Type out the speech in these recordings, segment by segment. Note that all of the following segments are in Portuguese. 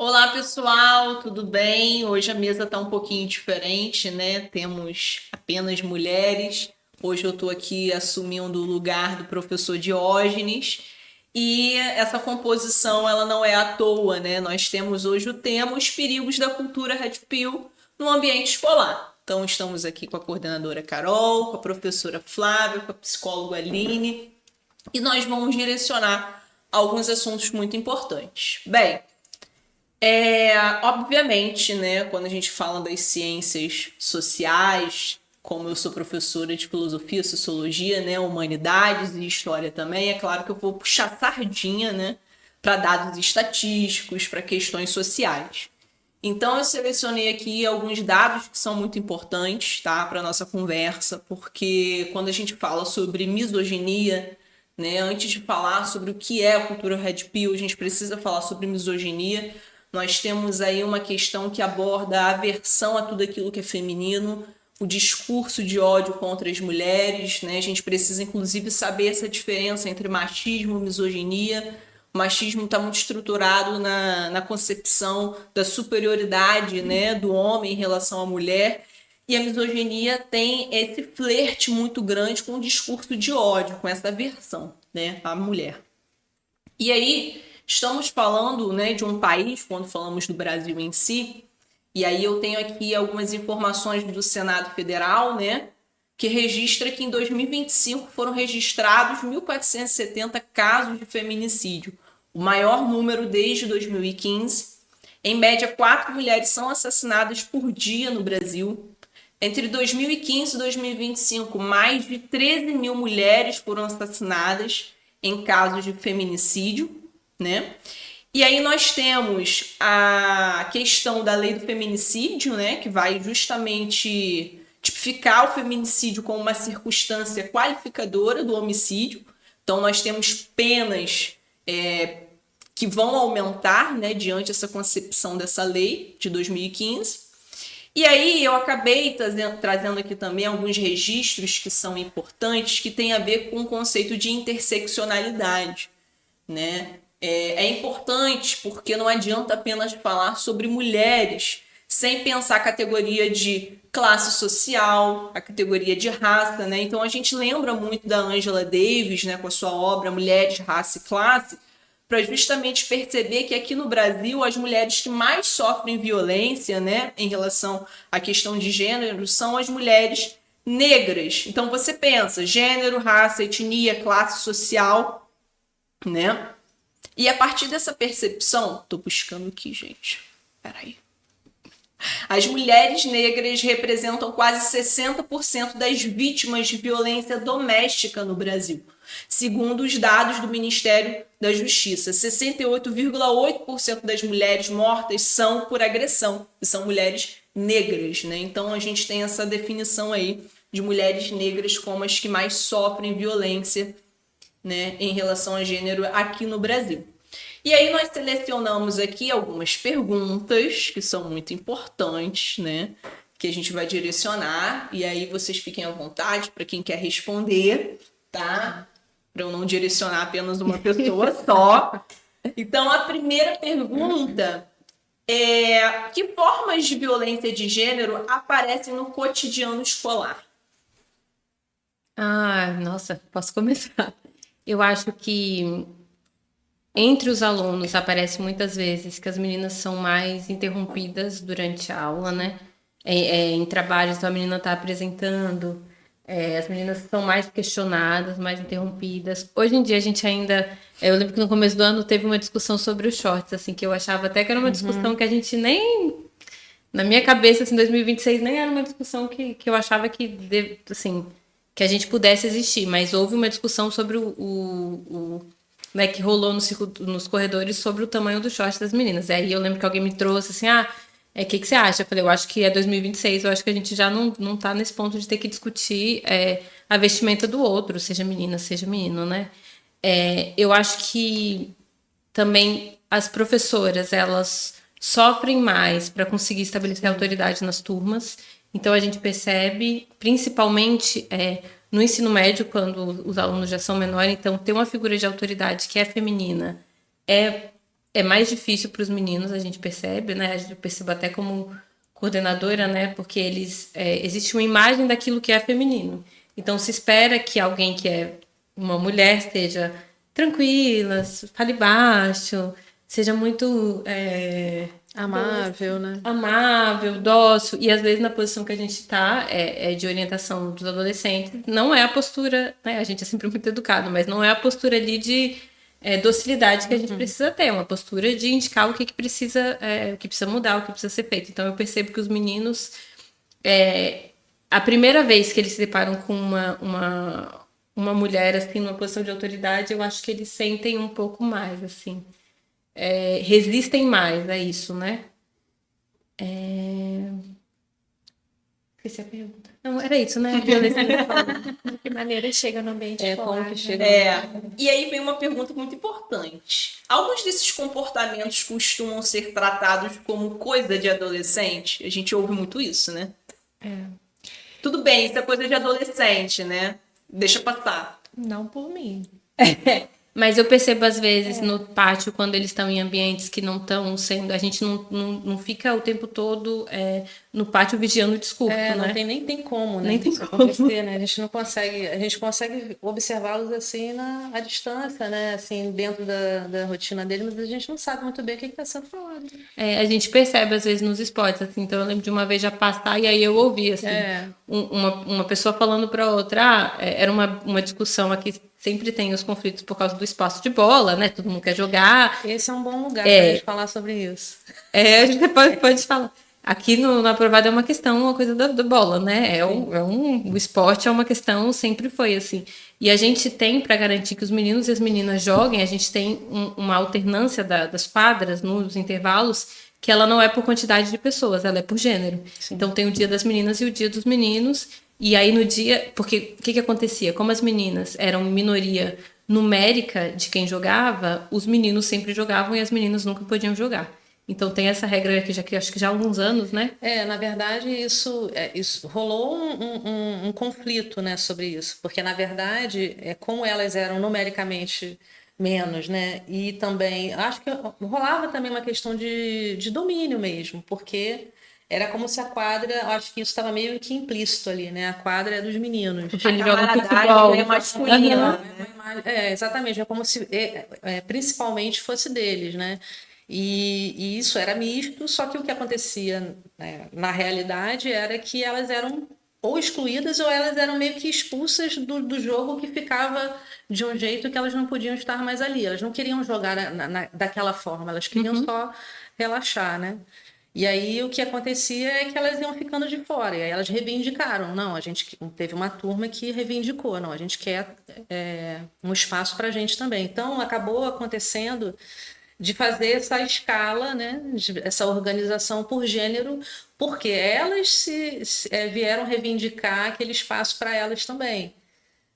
Olá, pessoal, tudo bem? Hoje a mesa está um pouquinho diferente, né? Temos apenas mulheres. Hoje eu estou aqui assumindo o lugar do professor Diógenes e essa composição ela não é à toa, né? Nós temos hoje o tema Os Perigos da Cultura Red Pill no Ambiente Escolar. Então estamos aqui com a coordenadora Carol, com a professora Flávia, com a psicóloga Aline e nós vamos direcionar alguns assuntos muito importantes. Bem, obviamente, né, quando a gente fala das ciências sociais, como eu sou professora de filosofia, sociologia, né, humanidades e história também, é claro que eu vou puxar sardinha, né, para dados estatísticos, para questões sociais. Então eu selecionei aqui alguns dados que são muito importantes, tá, para nossa conversa, porque quando a gente fala sobre misoginia, né, antes de falar sobre o que é a cultura Red Pill, a gente precisa falar sobre misoginia. Nós temos aí uma questão que aborda a aversão a tudo aquilo que é feminino, o discurso de ódio contra as mulheres, né? A gente precisa, inclusive, saber essa diferença entre machismo e misoginia. O machismo está muito estruturado na concepção da superioridade, né, do homem em relação à mulher. E a misoginia tem esse flerte muito grande com o discurso de ódio, com essa aversão, né, à mulher. E aí, estamos falando, né, de um país, quando falamos do Brasil em si, e aí eu tenho aqui algumas informações do Senado Federal, né, que registra que em 2025 foram registrados 1.470 casos de feminicídio, o maior número desde 2015. Em média, 4 mulheres são assassinadas por dia no Brasil. Entre 2015 e 2025, mais de 13 mil mulheres foram assassinadas em casos de feminicídio, né? E aí nós temos a questão da lei do feminicídio, né, que vai justamente tipificar o feminicídio como uma circunstância qualificadora do homicídio. Então nós temos penas que vão aumentar, né, diante dessa concepção dessa lei de 2015. E aí eu acabei trazendo aqui também alguns registros que são importantes, que têm a ver com o conceito de interseccionalidade, né? É importante porque não adianta apenas falar sobre mulheres sem pensar a categoria de classe social, a categoria de raça, né? Então a gente lembra muito da Angela Davis, né, com a sua obra Mulheres, Raça e Classe, para justamente perceber que aqui no Brasil as mulheres que mais sofrem violência, né, em relação à questão de gênero são as mulheres negras. Então você pensa gênero, raça, etnia, classe social, né? E a partir dessa percepção, tô buscando aqui, gente. Peraí. As mulheres negras representam quase 60% das vítimas de violência doméstica no Brasil, segundo os dados do Ministério da Justiça. 68,8% das mulheres mortas são por agressão, e são mulheres negras, né? Então a gente tem essa definição aí de mulheres negras como as que mais sofrem violência, né, em relação a gênero aqui no Brasil. E aí nós selecionamos aqui algumas perguntas que são muito importantes, né, que a gente vai direcionar, e aí vocês fiquem à vontade para quem quer responder, tá? Para eu não direcionar apenas uma pessoa só. Então a primeira pergunta é: que formas de violência de gênero aparecem no cotidiano escolar? Nossa, posso começar? Eu acho que entre os alunos aparece muitas vezes que as meninas são mais interrompidas durante a aula, né? Em trabalhos, então a menina está apresentando, as meninas são mais questionadas, mais interrompidas. Hoje em dia a gente ainda... Eu lembro que no começo do ano teve uma discussão sobre os shorts, assim, que eu achava até que era uma discussão que a gente nem... Na minha cabeça, assim, 2026 nem era uma discussão que eu achava que, assim, que a gente pudesse existir, mas houve uma discussão sobre né, que rolou nos corredores sobre o tamanho do short das meninas. Aí eu lembro que alguém me trouxe assim, que você acha? Eu falei, eu acho que é 2026, eu acho que a gente já não tá nesse ponto de ter que discutir a vestimenta do outro, seja menina, seja menino, né? Eu acho que também as professoras, elas sofrem mais para conseguir estabelecer autoridade nas turmas. Então a gente percebe, principalmente no ensino médio, quando os alunos já são menores, então ter uma figura de autoridade que é feminina é é mais difícil para os meninos, a gente percebe, né? A gente percebe até como coordenadora, né? Porque existe uma imagem daquilo que é feminino. Então se espera que alguém que é uma mulher seja tranquila, fale baixo, seja muito Amável, né? amável, dócil, e às vezes na posição que a gente está, de orientação dos adolescentes, não é a postura, né? A gente é sempre muito educado, mas não é a postura ali de docilidade que a gente precisa ter, é uma postura de indicar o que precisa, o que precisa mudar, o que precisa ser feito. Então eu percebo que os meninos, a primeira vez que eles se deparam com uma mulher assim, numa posição de autoridade, eu acho que eles sentem um pouco mais, assim. Resistem mais a isso, né? Esqueci a pergunta. Não, era isso, né? De que maneira chega no ambiente escolar, Como que né? chega E aí vem uma pergunta muito importante. Alguns desses comportamentos costumam ser tratados como coisa de adolescente? A gente ouve muito isso, né? Tudo bem, isso é coisa de adolescente, né? Deixa passar. Não por mim. Mas eu percebo, às vezes, no pátio, quando eles estão em ambientes que não estão sendo... A gente não fica o tempo todo no pátio vigiando o discurso, Não né? nem tem como, né? Nem tem isso como. acontecer, né? A gente consegue observá-los assim à distância, né? Assim, dentro da rotina deles, mas a gente não sabe muito bem o que está sendo falado. A gente percebe, às vezes, nos esportes, assim. Então, eu lembro de uma vez já passar e aí eu ouvi, assim, uma pessoa falando para outra. Era uma discussão aqui, sempre tem os conflitos por causa do espaço de bola, né? Todo mundo quer jogar. Esse é um bom lugar para a gente falar sobre isso. A gente pode falar. Aqui no Aprovado é uma questão, uma coisa da bola, né? O esporte é uma questão, sempre foi assim. E a gente tem, para garantir que os meninos e as meninas joguem, a gente tem uma alternância das quadras nos intervalos, que ela não é por quantidade de pessoas, ela é por gênero. Sim. Então tem o dia das meninas e o dia dos meninos. E aí no dia... Porque o que acontecia? Como as meninas eram minoria numérica de quem jogava, os meninos sempre jogavam e as meninas nunca podiam jogar. Então tem essa regra aqui, acho que já há alguns anos, né? Na verdade, isso rolou um conflito, né, sobre isso. Porque, na verdade, como elas eram numericamente menos, né? E também, acho que rolava também uma questão de domínio mesmo, porque era como se a quadra, acho que isso estava meio que implícito ali, né? A quadra é dos meninos. Porque ele joga futebol. É masculina. Exatamente, é como se principalmente fosse deles, né? E isso era misto, só que o que acontecia, né, na realidade era que elas eram ou excluídas ou elas eram meio que expulsas do jogo, que ficava de um jeito que elas não podiam estar mais ali. Elas não queriam jogar daquela forma, elas queriam só relaxar, né? E aí o que acontecia é que elas iam ficando de fora, e aí elas reivindicaram. Não, a gente teve uma turma que reivindicou, não, a gente quer um espaço para a gente também. Então acabou acontecendo de fazer essa escala, né, essa organização por gênero, porque elas vieram reivindicar aquele espaço para elas também,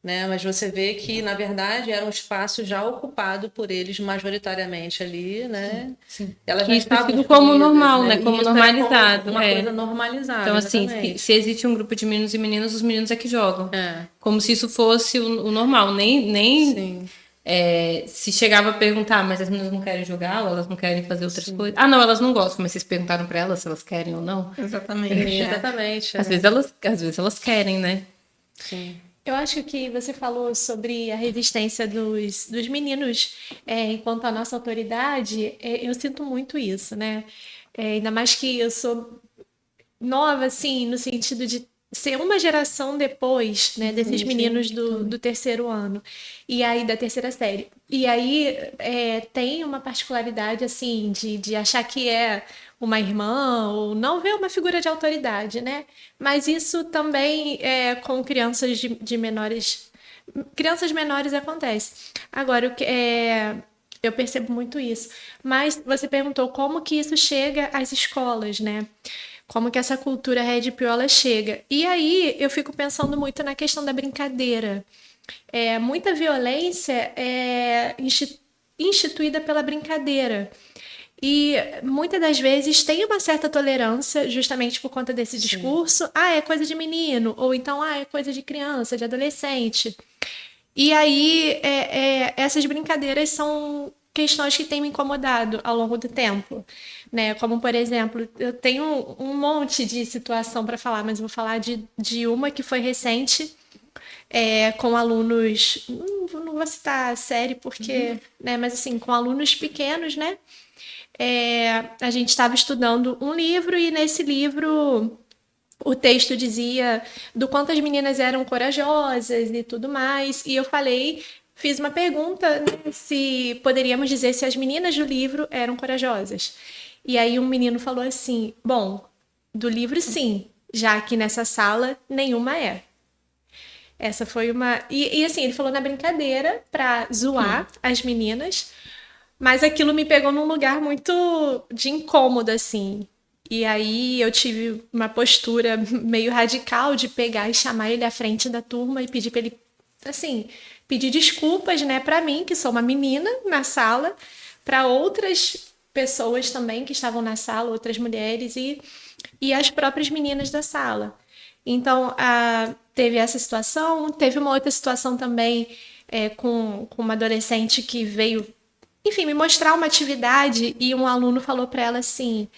né? Mas você vê que, na verdade, era um espaço já ocupado por eles majoritariamente ali, né? Sim. Elas que isso ficou como normal, né? Como normalizado. Como uma coisa normalizada. Então, assim, se existe um grupo de meninos e meninas, os meninos é que jogam. Como se isso fosse o normal. Nem se chegava a perguntar, mas as meninas não querem jogar, ou elas não querem fazer outras coisas. Ah, não, elas não gostam, mas vocês perguntaram para elas se elas querem ou não. Exatamente. Exatamente. Às vezes elas querem, né? Sim. Eu acho que você falou sobre a resistência dos meninos enquanto a nossa autoridade. Eu sinto muito isso, né? Ainda mais que eu sou nova, assim, no sentido de ser uma geração depois, né, desses meninos do terceiro ano, e aí da terceira série. E aí tem uma particularidade, assim, de achar que é uma irmã, ou não ver uma figura de autoridade, né? Mas isso também com crianças de menores... Crianças menores acontece. Agora, eu percebo muito isso. Mas você perguntou como que isso chega às escolas, né? Como que essa cultura Red Pill ela chega. E aí eu fico pensando muito na questão da brincadeira. Muita violência é instituída pela brincadeira. E muitas das vezes tem uma certa tolerância justamente por conta desse discurso. É coisa de menino. Ou então, é coisa de criança, de adolescente. E aí essas brincadeiras são questões que têm me incomodado ao longo do tempo, né? Como, por exemplo, eu tenho um monte de situação para falar, mas vou falar de uma que foi recente, com alunos, não vou citar a série porque, né? Mas assim, com alunos pequenos, né? A gente estava estudando um livro e nesse livro o texto dizia do quanto as meninas eram corajosas e tudo mais. E eu fiz uma pergunta, né, se poderíamos dizer se as meninas do livro eram corajosas. E aí um menino falou assim: bom, do livro sim, já que nessa sala nenhuma é. Essa foi uma. E assim, ele falou na brincadeira pra zoar as meninas, mas aquilo me pegou num lugar muito de incômodo, assim. E aí eu tive uma postura meio radical de pegar e chamar ele à frente da turma e pedir para ele, assim, pedir desculpas, né, para mim, que sou uma menina na sala, para outras pessoas também que estavam na sala, outras mulheres e as próprias meninas da sala. Então, teve essa situação, teve uma outra situação também com uma adolescente que veio, enfim, me mostrar uma atividade e um aluno falou para ela assim: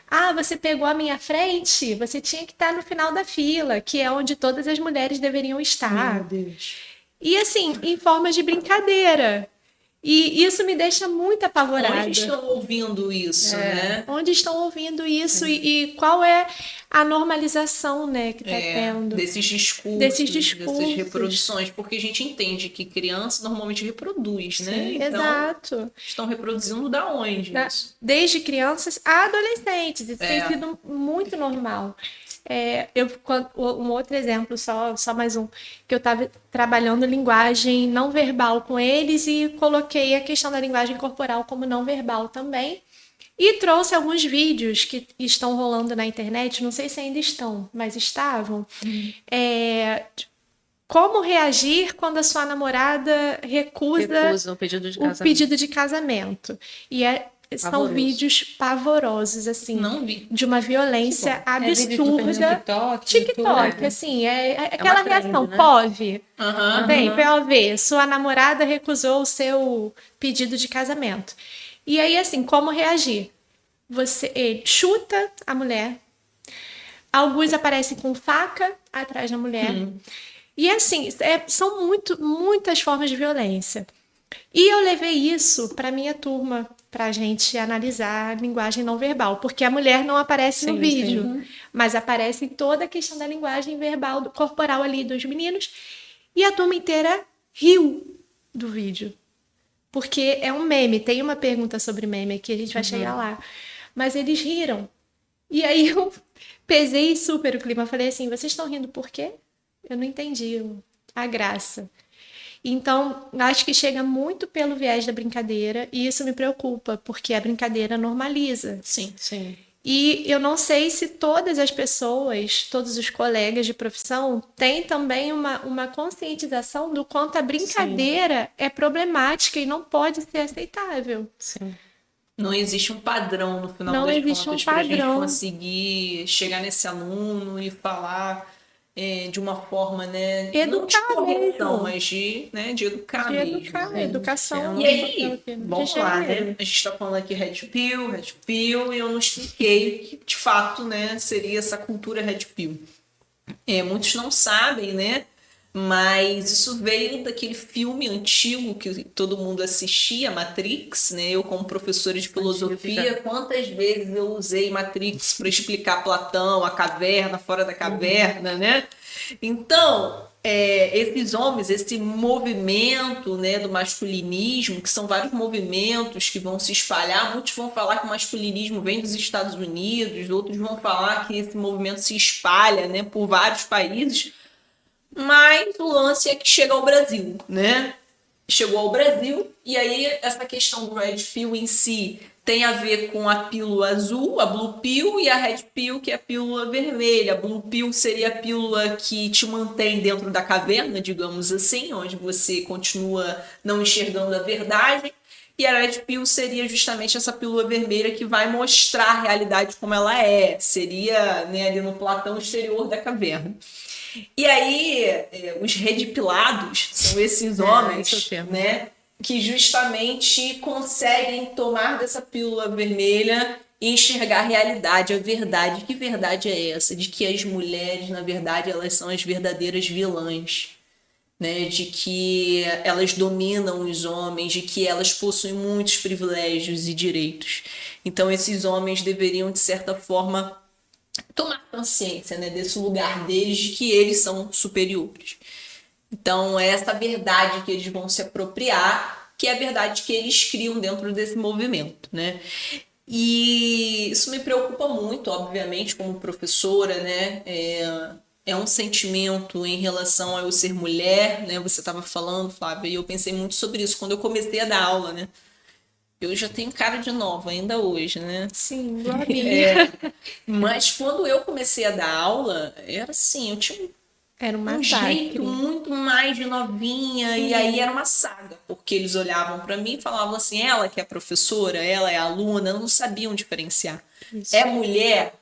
ah, você pegou a minha frente, você tinha que estar no final da fila, que é onde todas as mulheres deveriam estar. Meu Deus. E assim, em forma de brincadeira. E isso me deixa muito apavorada. Onde estão ouvindo isso, né? Onde estão ouvindo isso e qual é a normalização, né, que está tendo Desses discursos, dessas reproduções, porque a gente entende que criança normalmente reproduz, né? Sim, então, exato. estão reproduzindo da onde? Isso? Desde crianças a adolescentes. Isso tem sido muito normal. Um outro exemplo, só mais um, que eu estava trabalhando linguagem não verbal com eles e coloquei a questão da linguagem corporal como não verbal também. E trouxe alguns vídeos que estão rolando na internet, não sei se ainda estão, mas estavam. Como reagir quando a sua namorada recusa o pedido de o casamento. pedido de casamento. E são Pavoroso. vídeos pavorosos, assim, Não vi. de uma violência vídeo no absurda. TikTok, TikTok, assim, aquela trend, reação né? POV. Aham. Bem, POV, sua namorada recusou o seu pedido de casamento. E aí, assim, como reagir? Ele chuta a mulher. Alguns aparecem com faca atrás da mulher. E assim, são muitas formas de violência. E eu levei isso para minha turma, para a gente analisar a linguagem não verbal, porque a mulher não aparece no vídeo, mas aparece toda a questão da linguagem verbal, corporal ali dos meninos, e a turma inteira riu do vídeo. Porque é um meme, tem uma pergunta sobre meme aqui, a gente vai chegar lá. Mas eles riram. E aí eu pesei super o clima, falei assim, vocês estão rindo por quê? Eu não entendi a graça. Então, acho que chega muito pelo viés da brincadeira e isso me preocupa, porque a brincadeira normaliza. Sim. E eu não sei se todas as pessoas, todos os colegas de profissão, têm também uma conscientização do quanto a brincadeira é problemática e não pode ser aceitável. Sim. Não existe um padrão no final Não das existe contas um para a gente padrão. conseguir chegar nesse aluno e falar de uma forma, né? Não de Educar correção, mesmo. mas de educar De mesmo. educar, né? educação. E aí, vamos de lá, gênero. né? A gente está falando aqui Red Pill, e eu não expliquei que, de fato, né, seria essa cultura Red Pill. Muitos não sabem, né? Mas isso veio daquele filme antigo que todo mundo assistia, Matrix, né? Eu, como professora de filosofia, quantas vezes eu usei Matrix para explicar Platão, a caverna, fora da caverna, né? Então, esses homens, esse movimento, né, do masculinismo, que são vários movimentos que vão se espalhar, muitos vão falar que o masculinismo vem dos Estados Unidos, outros vão falar que esse movimento se espalha, né, por vários países, mas o lance é que chega ao Brasil, né? Chegou ao Brasil, e aí essa questão do Red Pill em si tem a ver com a pílula azul, a Blue Pill, e a Red Pill, que é a pílula vermelha. A Blue Pill seria a pílula que te mantém dentro da caverna, digamos assim, onde você continua não enxergando a verdade. E a Red Pill seria justamente essa pílula vermelha que vai mostrar a realidade como ela é. Seria, né, ali no platão exterior da caverna. E aí, os redipilados são esses homens, esse é o termo. né, que justamente conseguem tomar dessa pílula vermelha e enxergar a realidade, a verdade. Que verdade é essa? De que as mulheres, na verdade, elas são as verdadeiras vilãs, né? De que elas dominam os homens, de que elas possuem muitos privilégios e direitos. Então, esses homens deveriam, de certa forma, tomar consciência, né, desse lugar deles, de que eles são superiores. Então, é essa verdade que eles vão se apropriar, que é a verdade que eles criam dentro desse movimento, né? E isso me preocupa muito, obviamente, como professora, né? É um sentimento em relação a eu ser mulher, né? Você estava falando, Flávia, e eu pensei muito sobre isso quando eu comecei a dar aula, né? Eu já tenho cara de nova ainda hoje, né? Sim, igual a minha. Mas quando eu comecei a dar aula, era assim, eu tinha Era um um massacre. jeito muito mais de novinha, e aí era uma saga, porque eles olhavam para mim e falavam assim, ela que é professora, ela é aluna, não sabiam diferenciar. Isso. É mulher,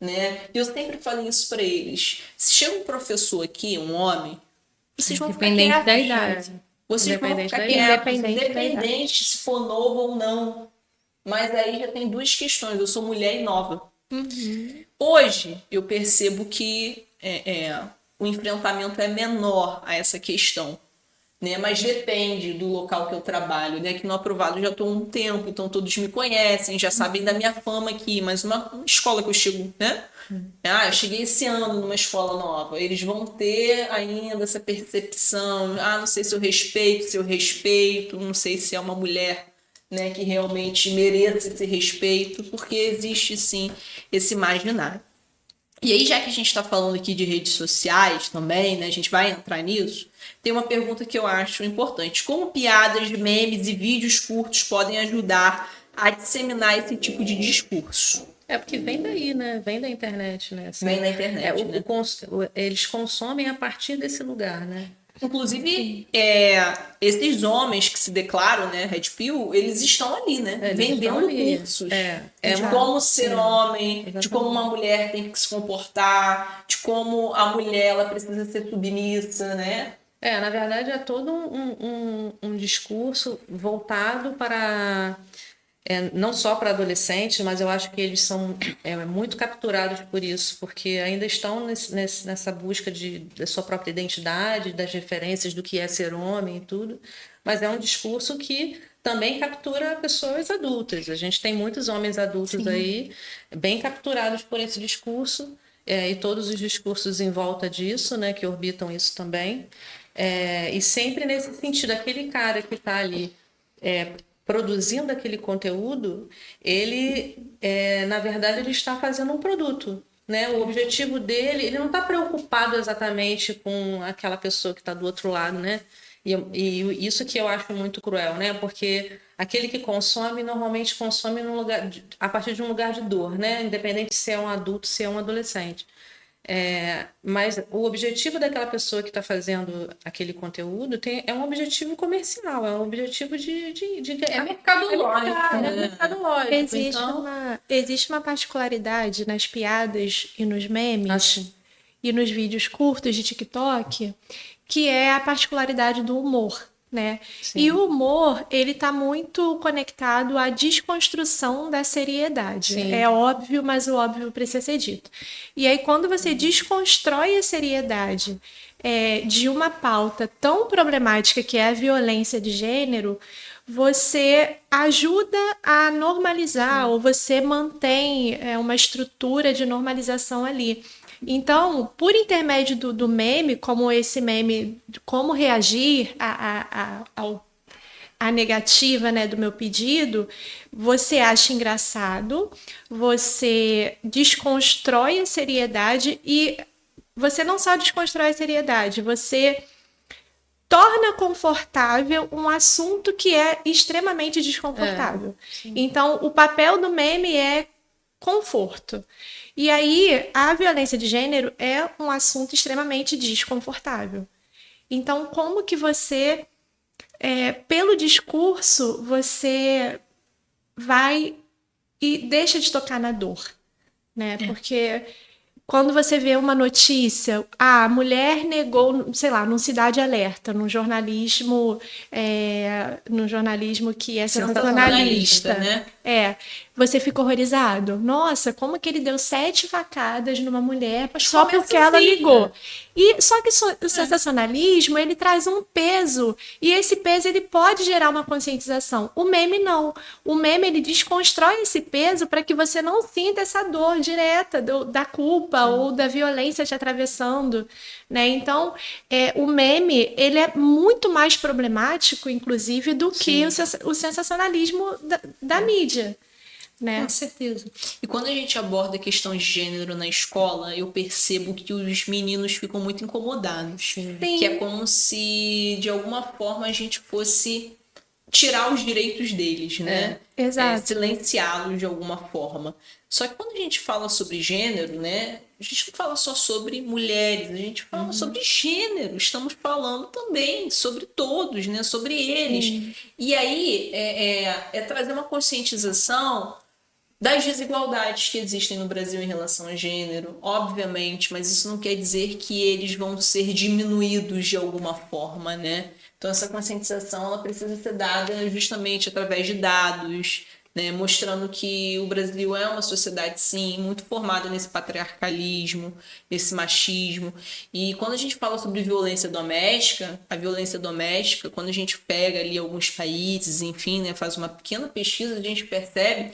né? E eu sempre falei isso para eles. Se chega um professor aqui, um homem, vocês vão ficar Independente quietos. da idade. Vocês vão Independente ficar da quietos, idade. independente se for novo ou não. Mas aí já tem duas questões. Eu sou mulher e nova. Hoje eu percebo que o enfrentamento é menor a essa questão, né? Mas depende do local que eu trabalho, né? Aqui no Aprovado eu já estou há um tempo, então todos me conhecem, já sabem da minha fama aqui, mas uma escola que eu chego, né? Eu cheguei esse ano numa escola nova, eles vão ter ainda essa percepção, não sei se eu respeito, não sei se é uma mulher, né, que realmente mereça esse respeito, porque existe sim esse imaginário. E aí, já que a gente está falando aqui de redes sociais também, né, a gente vai entrar nisso, tem uma pergunta que eu acho importante. Como piadas, memes e vídeos curtos podem ajudar a disseminar esse tipo de discurso? Porque vem daí, né? Vem da internet, né? Assim, Vem da internet, né? Eles consomem a partir desse lugar, né? Inclusive, esses homens que se declaram, né, Red Pill, eles estão ali, né? Eles vendendo estão ali. cursos É de uma- como ser homem, de exatamente. como uma mulher tem que se comportar, de como a mulher ela precisa ser submissa, né? Na verdade, é todo um discurso voltado para não só para adolescentes, mas eu acho que eles são muito capturados por isso, porque ainda estão nessa busca da sua própria identidade, das referências do que é ser homem e tudo, mas é um discurso que também captura pessoas adultas. A gente tem muitos homens adultos aí bem capturados por esse discurso, e todos os discursos em volta disso, né, que orbitam isso também. E sempre nesse sentido, aquele cara que está ali produzindo aquele conteúdo, ele, na verdade, ele está fazendo um produto, né? O objetivo dele, ele não está preocupado exatamente com aquela pessoa que está do outro lado, né? E isso que eu acho muito cruel, né? Porque aquele que consome, normalmente consome a partir de um lugar de dor, né? Independente se é um adulto, se é um adolescente. Mas o objetivo daquela pessoa que está fazendo aquele conteúdo é um objetivo comercial, é um objetivo de mercadológico, é né? mercadológico. Existe uma particularidade nas piadas e nos memes Assim. e nos vídeos curtos de TikTok, que é a particularidade do humor, né? Sim. E o humor, ele está muito conectado à desconstrução da seriedade. Sim. É óbvio, mas o óbvio precisa ser dito. E aí, quando você desconstrói a seriedade de uma pauta tão problemática que é a violência de gênero, você ajuda a normalizar, ou você mantém uma estrutura de normalização ali. Então, por intermédio do meme, como esse meme, como reagir à negativa, né, do meu pedido, você acha engraçado, você desconstrói a seriedade e você não só desconstrói a seriedade, você torna confortável um assunto que é extremamente desconfortável. Então, o papel do meme é conforto. E aí, a violência de gênero é um assunto extremamente desconfortável. Então, como que você, pelo discurso, você vai e deixa de tocar na dor, né? Porque quando você vê uma notícia, a mulher negou, sei lá, num Cidade Alerta, num jornalismo que é sensacionalista, né? Você fica horrorizado. Nossa, como que ele deu 7 facadas numa mulher só começa porque ela assim, ligou? E só que o sensacionalismo, ele traz um peso, e esse peso ele pode gerar uma conscientização. O meme não. O meme ele desconstrói esse peso para que você não sinta essa dor direta da culpa ou da violência te atravessando, né? Então, o meme ele é muito mais problemático, inclusive, do que o sensacionalismo da mídia. Né? Com certeza. E quando a gente aborda a questão de gênero na escola, eu percebo que os meninos ficam muito incomodados. Sim. Que é como se, de alguma forma, a gente fosse tirar os direitos deles, né? Exato. Silenciá-los de alguma forma. Só que quando a gente fala sobre gênero, né? A gente não fala só sobre mulheres, a gente fala sobre gênero. Estamos falando também sobre todos, né? Sobre eles. Sim. E aí é trazer uma conscientização das desigualdades que existem no Brasil em relação a gênero, obviamente, mas isso não quer dizer que eles vão ser diminuídos de alguma forma, né? Então essa conscientização ela precisa ser dada justamente através de dados, né? Mostrando que o Brasil é uma sociedade, sim, muito formada nesse patriarcalismo, nesse machismo. E quando a gente fala sobre violência doméstica, a violência doméstica, quando a gente pega ali alguns países, enfim, né, faz uma pequena pesquisa, a gente percebe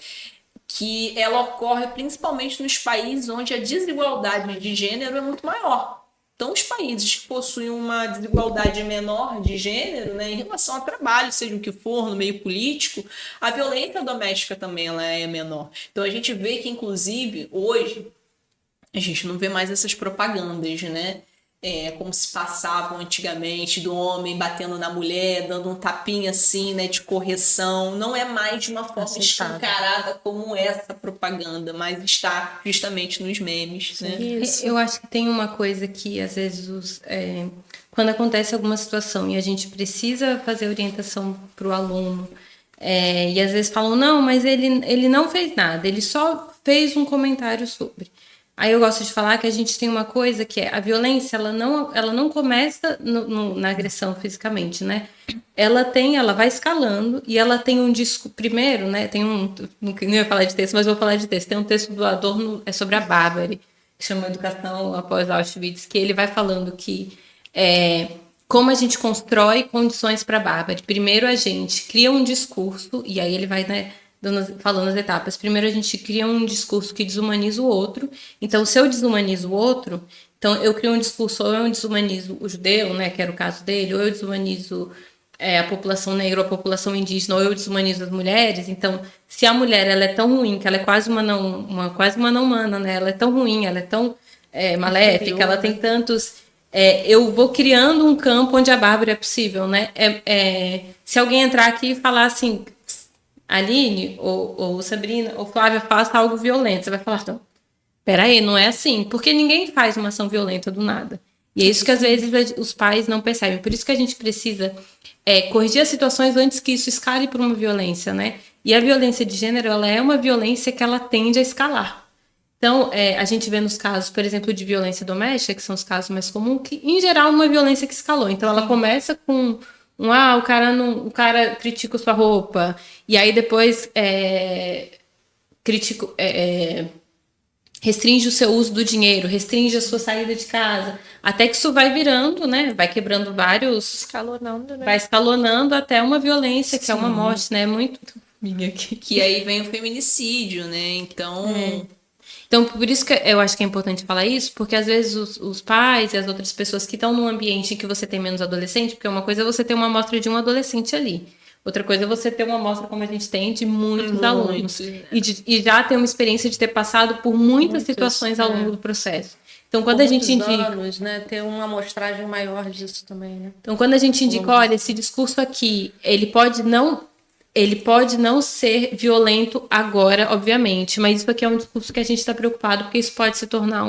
que ela ocorre principalmente nos países onde a desigualdade de gênero é muito maior. Então, os países que possuem uma desigualdade menor de gênero, né, em relação ao trabalho, seja o que for, no meio político, a violência doméstica também ela é menor. Então, a gente vê que, inclusive, hoje, a gente não vê mais essas propagandas, né? Como se passavam antigamente, do homem batendo na mulher, dando um tapinha assim, né, de correção. Não é mais de uma forma escancarada como essa propaganda, mas está justamente nos memes, né? Isso. Eu acho que tem uma coisa que, às vezes, quando acontece alguma situação e a gente precisa fazer orientação para o aluno, e às vezes falam, não, mas ele não fez nada, ele só fez um comentário sobre. Aí eu gosto de falar que a gente tem uma coisa que é a violência, ela não começa na agressão fisicamente, né? Ela vai escalando e ela tem um disco primeiro, né? Não ia falar de texto, mas vou falar de texto. Tem um texto do Adorno sobre a Barbary, que chama Educação após Auschwitz, que ele vai falando que como a gente constrói condições para a Barbary. Primeiro a gente cria um discurso, e aí ele vai, né, falando as etapas. Primeiro a gente cria um discurso que desumaniza o outro. Então, se eu desumanizo o outro, então eu crio um discurso, ou eu desumanizo o judeu, né, que era o caso dele, ou eu desumanizo a população negra, ou a população indígena, ou eu desumanizo as mulheres. Então, se a mulher ela é tão ruim, que ela é quase quase uma não humana, né? Ela é tão ruim, ela é tão maléfica, ela tem tantos... eu vou criando um campo onde a Bárbara é possível, né? Se alguém entrar aqui e falar assim... Aline, ou Sabrina, ou Flávia, faça algo violento. Você vai falar, não, peraí, não é assim. Porque ninguém faz uma ação violenta do nada. E é isso que às vezes os pais não percebem. Por isso que a gente precisa corrigir as situações antes que isso escale para uma violência, né? E a violência de gênero, ela é uma violência que ela tende a escalar. Então, a gente vê nos casos, por exemplo, de violência doméstica, que são os casos mais comuns, que, em geral, uma violência que escalou. Então, ela começa com... o cara critica sua roupa, e aí depois restringe o seu uso do dinheiro, restringe a sua saída de casa, até que isso vai virando, né? Vai quebrando vários... Escalonando, né? Vai escalonando até uma violência, que é uma morte, né? Muito... Que aí vem o feminicídio, né? Então, por isso que eu acho que é importante falar isso, porque às vezes os pais e as outras pessoas que estão num ambiente em que você tem menos adolescente, porque uma coisa é você ter uma amostra de um adolescente ali, outra coisa é você ter uma amostra como a gente tem de muitos alunos, e já ter uma experiência de ter passado por muitas situações ao longo do processo. Então, quando a gente indica... anos, né? Ter uma amostragem maior disso também, né? Então, quando a gente indica, olha, esse discurso aqui, ele pode não ser violento agora, obviamente, mas isso aqui é um discurso que a gente está preocupado, porque isso pode se tornar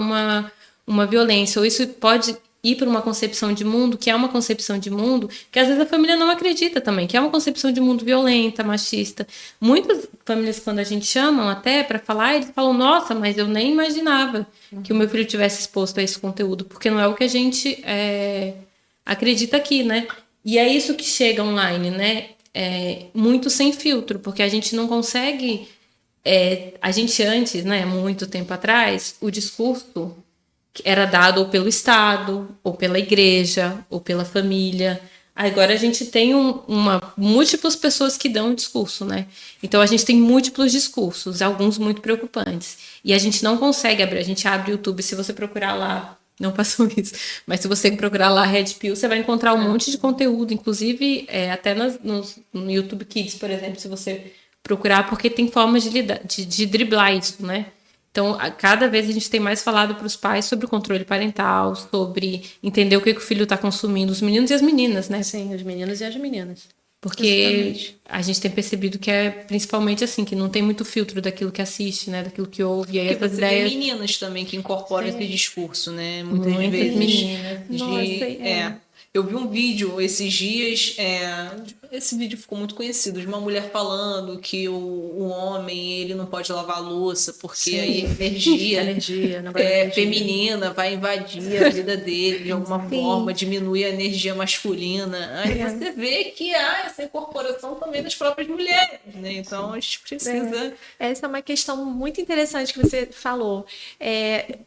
uma violência, ou isso pode ir para uma concepção de mundo, que é uma concepção de mundo, que às vezes a família não acredita também, que é uma concepção de mundo violenta, machista. Muitas famílias, quando a gente chama até para falar, eles falam, nossa, mas eu nem imaginava que o meu filho tivesse exposto a esse conteúdo, porque não é o que a gente acredita aqui, né? E é isso que chega online, né? Muito sem filtro, porque a gente não consegue... a gente antes, né, muito tempo atrás, o discurso era dado ou pelo Estado, ou pela igreja, ou pela família. Agora a gente tem múltiplas pessoas que dão o discurso, né? Então a gente tem múltiplos discursos, alguns muito preocupantes. E a gente não consegue abrir, a gente abre o YouTube, se você procurar lá, não façam isso, mas se você procurar lá Red Pill, você vai encontrar um monte de conteúdo, inclusive até no YouTube Kids, por exemplo, se você procurar, porque tem formas de driblar isso, né? Então, cada vez a gente tem mais falado para os pais sobre o controle parental, sobre entender o que o filho está consumindo, os meninos e as meninas, né? Sim, os meninos e as meninas. Porque Exatamente. a gente tem percebido que é principalmente assim, que não tem muito filtro daquilo que assiste, né? Daquilo que ouve. E aí Porque essas você vê ideias... meninas também que incorporam esse discurso, né? Muitas Muitas vezes. meninas. Nossa, Eu vi um vídeo esses dias, esse vídeo ficou muito conhecido, de uma mulher falando que o homem ele não pode lavar a louça porque a energia não vai dar energia. feminina vai invadir a vida dele de alguma Sim. forma, diminuir a energia masculina. Aí você vê que há essa incorporação também das próprias mulheres, né? Então a gente precisa... Essa é uma questão muito interessante que você falou.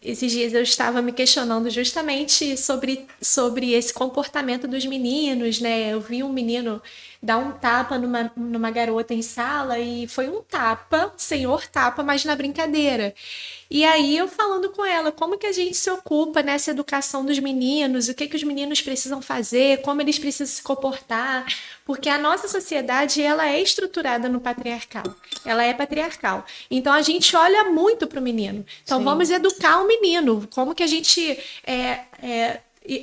Esses dias eu estava me questionando justamente sobre esse comportamento dos meninos, né? Eu vi um menino dar um tapa numa garota em sala e foi um tapa, senhor tapa, mas na brincadeira. E aí eu falando com ela, como que a gente se ocupa nessa educação dos meninos, o que os meninos precisam fazer, como eles precisam se comportar, porque a nossa sociedade, ela é estruturada no patriarcal, ela é patriarcal. Então a gente olha muito para o menino. Então vamos educar o menino, como que a gente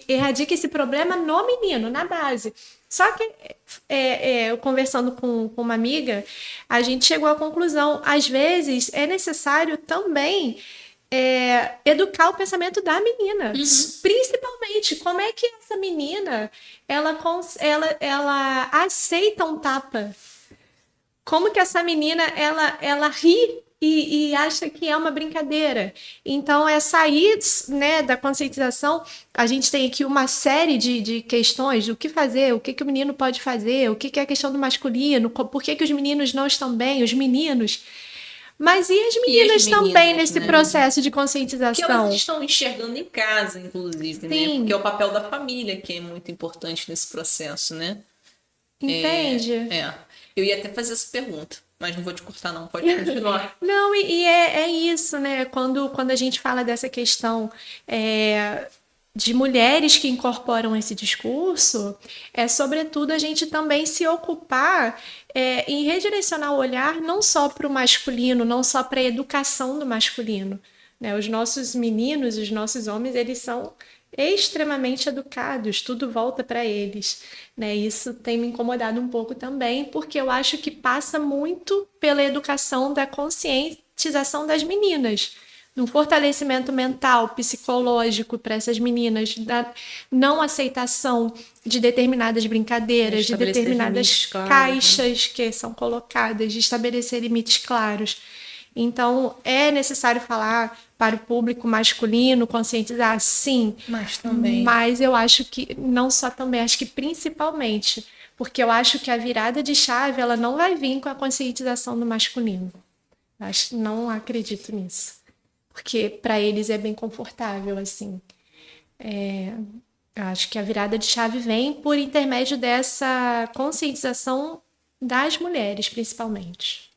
erradica esse problema no menino, na base. Só que, eu conversando com uma amiga, a gente chegou à conclusão, às vezes é necessário também educar o pensamento da menina. Principalmente, como é que essa menina, ela aceita um tapa? Como que essa menina, ela ri e acha que é uma brincadeira. Então, é sair, né, da conscientização. A gente tem aqui uma série de questões do que fazer, o que o menino pode fazer, o que é a questão do masculino, por que os meninos não estão bem, os meninos. Mas e as meninas também nesse processo de conscientização? Que elas estão enxergando em casa, inclusive, né? Sim. Porque é o papel da família que é muito importante nesse processo, né? Entende? Eu ia até fazer essa pergunta, mas não vou te cortar, não. Pode continuar. Não, é isso, né? Quando a gente fala dessa questão de mulheres que incorporam esse discurso, sobretudo, a gente também se ocupar em redirecionar o olhar não só para o masculino, não só para a educação do masculino, né? Os nossos meninos, os nossos homens, eles são extremamente educados, tudo volta para eles, né? Isso tem me incomodado um pouco também, porque eu acho que passa muito pela educação da conscientização das meninas, no fortalecimento mental, psicológico para essas meninas, da não aceitação de determinadas brincadeiras, de determinadas caixas que são colocadas, de estabelecer limites claros. Então, é necessário falar para o público masculino, conscientizar, sim. Mas também. Mas eu acho que, não só também, acho que principalmente, porque eu acho que a virada de chave, ela não vai vir com a conscientização do masculino. Não acredito nisso. Porque para eles é bem confortável, assim. Eu acho que a virada de chave vem por intermédio dessa conscientização das mulheres, principalmente.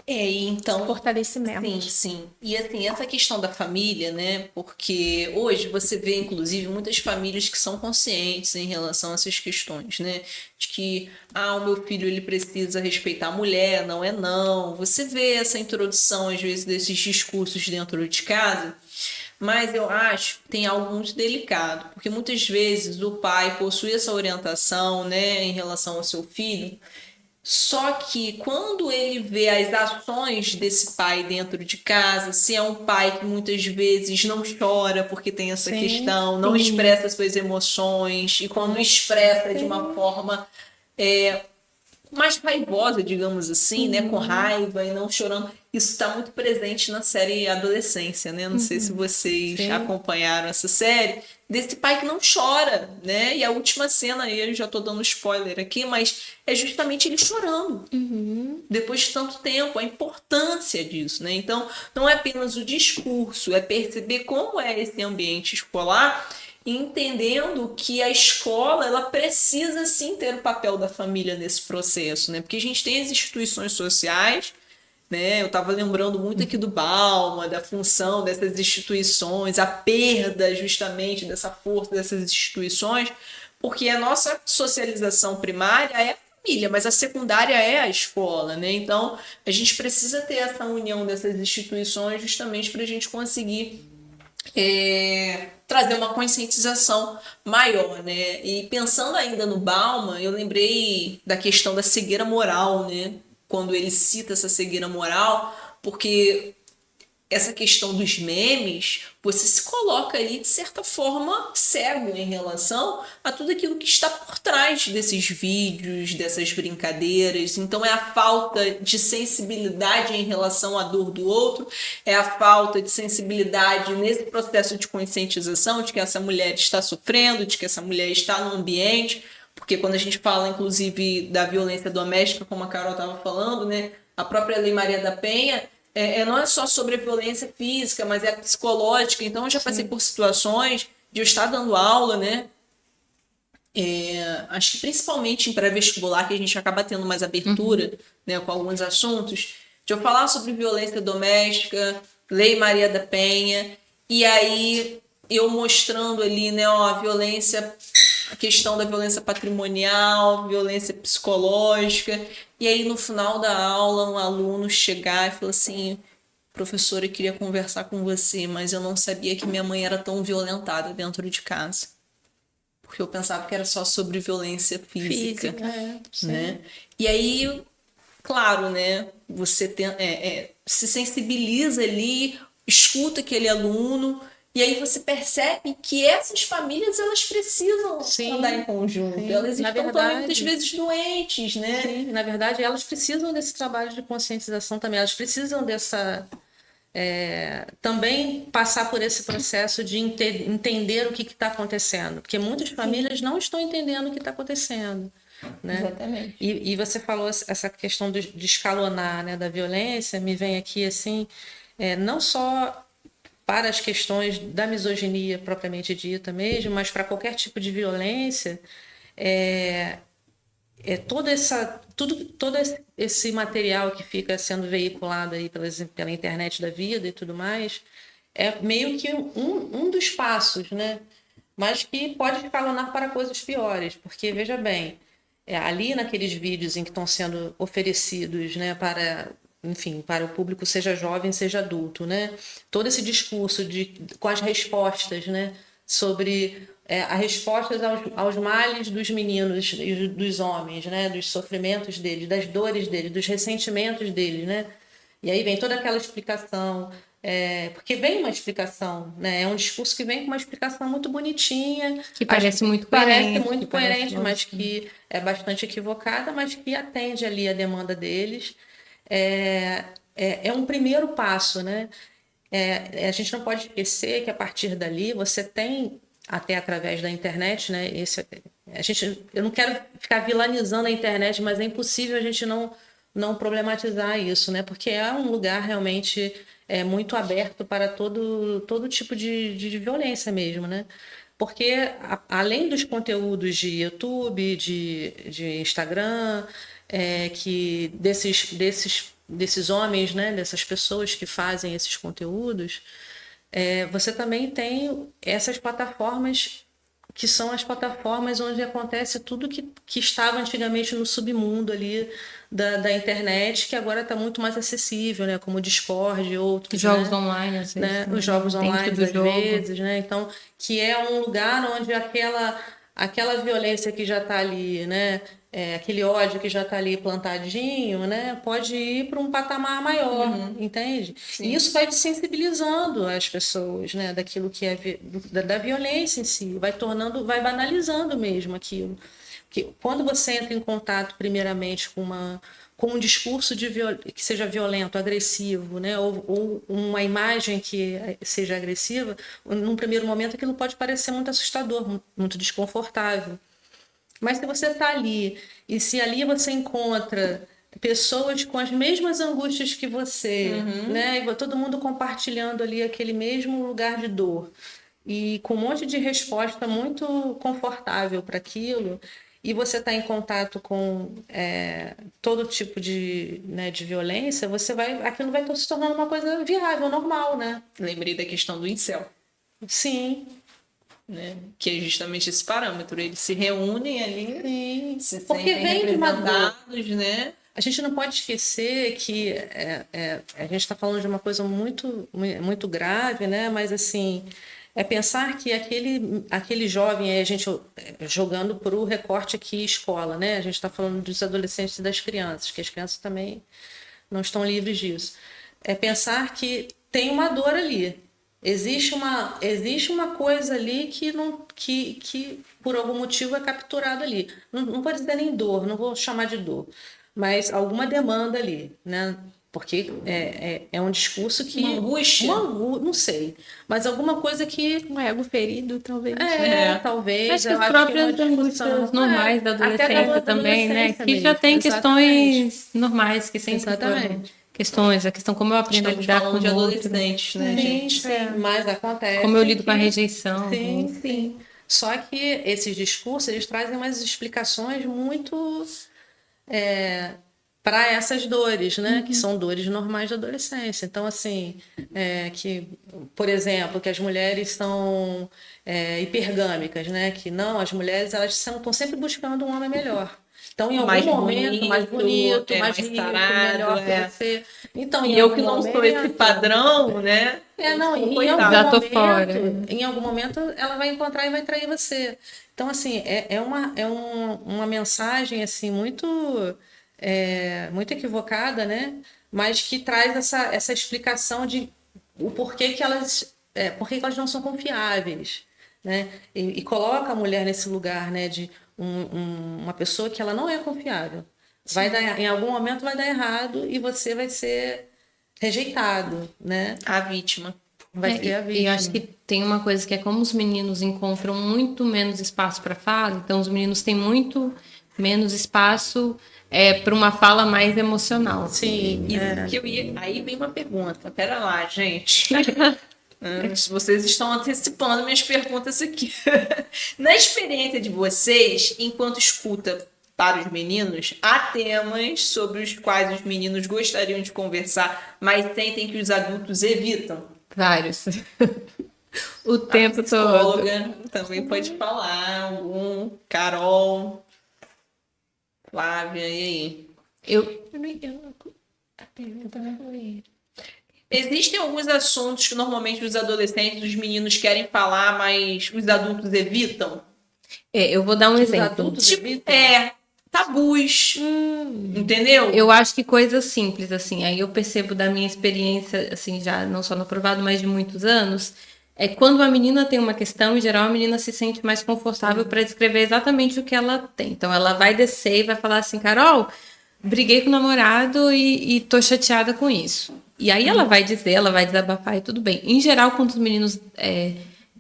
Então... Fortalecimento. Sim. E assim, essa questão da família, né? Porque hoje você vê, inclusive, muitas famílias que são conscientes em relação a essas questões, né? De que, o meu filho, ele precisa respeitar a mulher, não é não. Você vê essa introdução, às vezes, desses discursos dentro de casa. Mas eu acho que tem algo muito delicado, porque muitas vezes o pai possui essa orientação, né, em relação ao seu filho, Só que quando ele vê as ações desse pai dentro de casa, se é um pai que muitas vezes não chora porque tem essa Sim, questão, não expressa suas emoções, e quando expressa de uma forma mais raivosa, digamos assim, né, com raiva e não chorando, isso está muito presente na série Adolescência, né? Não sei se vocês Sim. acompanharam essa série, desse pai que não chora, né? E a última cena aí, eu já tô dando spoiler aqui, mas é justamente ele chorando. Depois de tanto tempo, a importância disso, né? Então, não é apenas o discurso, é perceber como é esse ambiente escolar, entendendo que a escola ela precisa sim ter o papel da família nesse processo, né? Porque a gente tem as instituições sociais, né? Eu estava lembrando muito aqui do Balma, da função dessas instituições, a perda justamente dessa força dessas instituições, porque a nossa socialização primária é a família, mas a secundária é a escola, né? Então a gente precisa ter essa união dessas instituições justamente para a gente conseguir trazer uma conscientização maior, né? E pensando ainda no Bauman, eu lembrei da questão da cegueira moral, né? Quando ele cita essa cegueira moral, porque essa questão dos memes, você se coloca ali, de certa forma, cego em relação a tudo aquilo que está por trás desses vídeos, dessas brincadeiras. Então, é a falta de sensibilidade em relação à dor do outro, é a falta de sensibilidade nesse processo de conscientização de que essa mulher está sofrendo, de que essa mulher está no ambiente. Porque quando a gente fala, inclusive, da violência doméstica, como a Carol estava falando, né? A própria Lei Maria da Penha, não é só sobre a violência física, mas é a psicológica. Então, eu já passei por situações de eu estar dando aula, né? Acho que principalmente em pré-vestibular, que a gente acaba tendo mais abertura, né, com alguns assuntos, de eu falar sobre violência doméstica, Lei Maria da Penha, e aí eu mostrando ali, né, ó, a questão da violência patrimonial, violência psicológica, e aí no final da aula um aluno chegar e falar assim: professora, eu queria conversar com você, mas eu não sabia que minha mãe era tão violentada dentro de casa. Porque eu pensava que era só sobre violência física, né? E aí, claro, né? Você se sensibiliza ali, escuta aquele aluno, e aí você percebe que essas famílias elas precisam andar em conjunto. Elas estão também muitas vezes doentes, né? Sim, na verdade, elas precisam desse trabalho de conscientização também. Elas precisam dessa também passar por esse processo de entender o que está acontecendo, porque muitas famílias não estão entendendo o que está acontecendo, né? Exatamente. E você falou essa questão de escalonar, né, da violência, me vem aqui assim, não só para as questões da misoginia propriamente dita mesmo, mas para qualquer tipo de violência, todo esse material que fica sendo veiculado aí pela internet da vida e tudo mais, é meio que um dos passos, né? Mas que pode escalonar para coisas piores, porque, veja bem, ali naqueles vídeos em que estão sendo oferecidos, né, enfim, para o público, seja jovem, seja adulto, né? Todo esse discurso com as respostas, né, sobre as respostas aos males dos meninos e dos homens, né, dos sofrimentos deles, das dores deles, dos ressentimentos deles, né? E aí vem toda aquela explicação, porque vem uma explicação, né? É um discurso que vem com uma explicação muito bonitinha. Que parece muito coerente. Mas que é bastante equivocada, mas que atende ali a demanda deles. É um primeiro passo, né? A gente não pode esquecer que a partir dali você tem, até através da internet, né? Eu não quero ficar vilanizando a internet, mas é impossível a gente não problematizar isso, né? Porque é um lugar realmente muito aberto para todo tipo de violência mesmo, né? Porque além dos conteúdos de YouTube, de Instagram, que desses homens, né? Dessas pessoas que fazem esses conteúdos, você também tem essas plataformas que são as plataformas onde acontece tudo que estava antigamente no submundo ali da internet, que agora está muito mais acessível, né? Como o Discord e outros. Jogos online, às vezes. Né? Os jogos online, às vezes, né? Então, que é um lugar onde aquela violência que já está ali, né? aquele ódio que já está ali plantadinho, né, pode ir para um patamar maior, entende? Sim. E isso vai sensibilizando as pessoas, né, daquilo que é da violência em si, vai banalizando mesmo aquilo. Porque quando você entra em contato primeiramente com um discurso que seja violento, agressivo, né, ou uma imagem que seja agressiva, num primeiro momento aquilo pode parecer muito assustador, muito desconfortável. Mas se você está ali, e se ali você encontra pessoas com as mesmas angústias que você, né? E todo mundo compartilhando ali aquele mesmo lugar de dor, e com um monte de resposta muito confortável para aquilo, e você está em contato com todo tipo né, de violência, aquilo vai se tornando uma coisa viável, normal, né? Lembrei da questão do incel, Sim. né? Que é justamente esse parâmetro. Eles se reúnem ali, Sim. se Porque sentem vem de uma dor. representados, né? A gente não pode esquecer que a gente está falando de uma coisa muito, muito grave, né? Mas assim, é pensar que aquele jovem, aí a gente jogando para o recorte aqui escola, né? A gente está falando dos adolescentes e das crianças, que as crianças também não estão livres disso. É pensar que tem uma dor ali. Existe uma coisa ali que por algum motivo é capturada ali. Não pode dizer nem dor, não vou chamar de dor, mas alguma demanda ali, né? Porque é um discurso que... Uma angústia? Não sei, mas alguma coisa que... Um ego ferido, talvez. Talvez. Acho que eu as acho próprias que é uma discussão. angústias normais da Até adolescência também, né? adolescência Que já mesmo. tem Exatamente. questões normais, que sempre foram Exatamente. questões. A questão como eu aprendo a Estamos lidar com falando de o outro, adolescentes, né, Sim, gente? sim, mas acontece. como eu lido com a que- rejeição. Sim, sim. Só que esses discursos, eles trazem umas explicações muito para essas dores, né? Que são dores normais da adolescência. Então, assim, por exemplo, que as mulheres são hipergâmicas, né? Que não, as mulheres elas estão sempre buscando um homem melhor. Então, em algum Mais momento, mais bonito, mais mais rico, sarado, melhor para você. Então, E em eu algum que não sou momento- esse padrão, né? não, em Coitado. algum Já tô momento, fora. em algum momento ela vai encontrar e vai trair você. Então, assim, uma mensagem assim muito equivocada, né? Mas que traz essa explicação de o porquê que porquê que elas não são confiáveis, né? E coloca a mulher nesse lugar, né? De uma pessoa que ela não é confiável. Em algum momento vai dar errado e você vai ser rejeitado, né? A vítima. Vai ser a E eu vítima. acho que tem uma coisa que é como os meninos encontram muito menos espaço para fala, então os meninos têm muito menos espaço para uma fala mais emocional. Sim, Isso que eu ia. Aí vem uma pergunta. Pera lá, gente. Vocês estão antecipando minhas perguntas aqui. Na experiência de vocês, enquanto escuta para os meninos, há temas sobre os quais os meninos gostariam de conversar, mas sentem que os adultos evitam. Vários. O tempo A todo. psicóloga também pode falar. Algum. Carol. Flávia, e aí? Eu A pergunta não foi. Existem alguns assuntos que normalmente os adolescentes, os meninos querem falar, mas os adultos evitam? eu vou dar um Os exemplo. adultos evitam? Tabus. Entendeu? Eu acho que coisas simples, assim, aí eu percebo da minha experiência, assim, já não só no aprovado, mas de muitos anos, é quando a menina tem uma questão, em geral a menina se sente mais confortável para descrever exatamente o que ela tem. Então ela vai descer e vai falar assim, Carol, briguei com o namorado e tô chateada com isso. E aí ela vai dizer, ela vai desabafar e tudo bem. Em geral, quando os meninos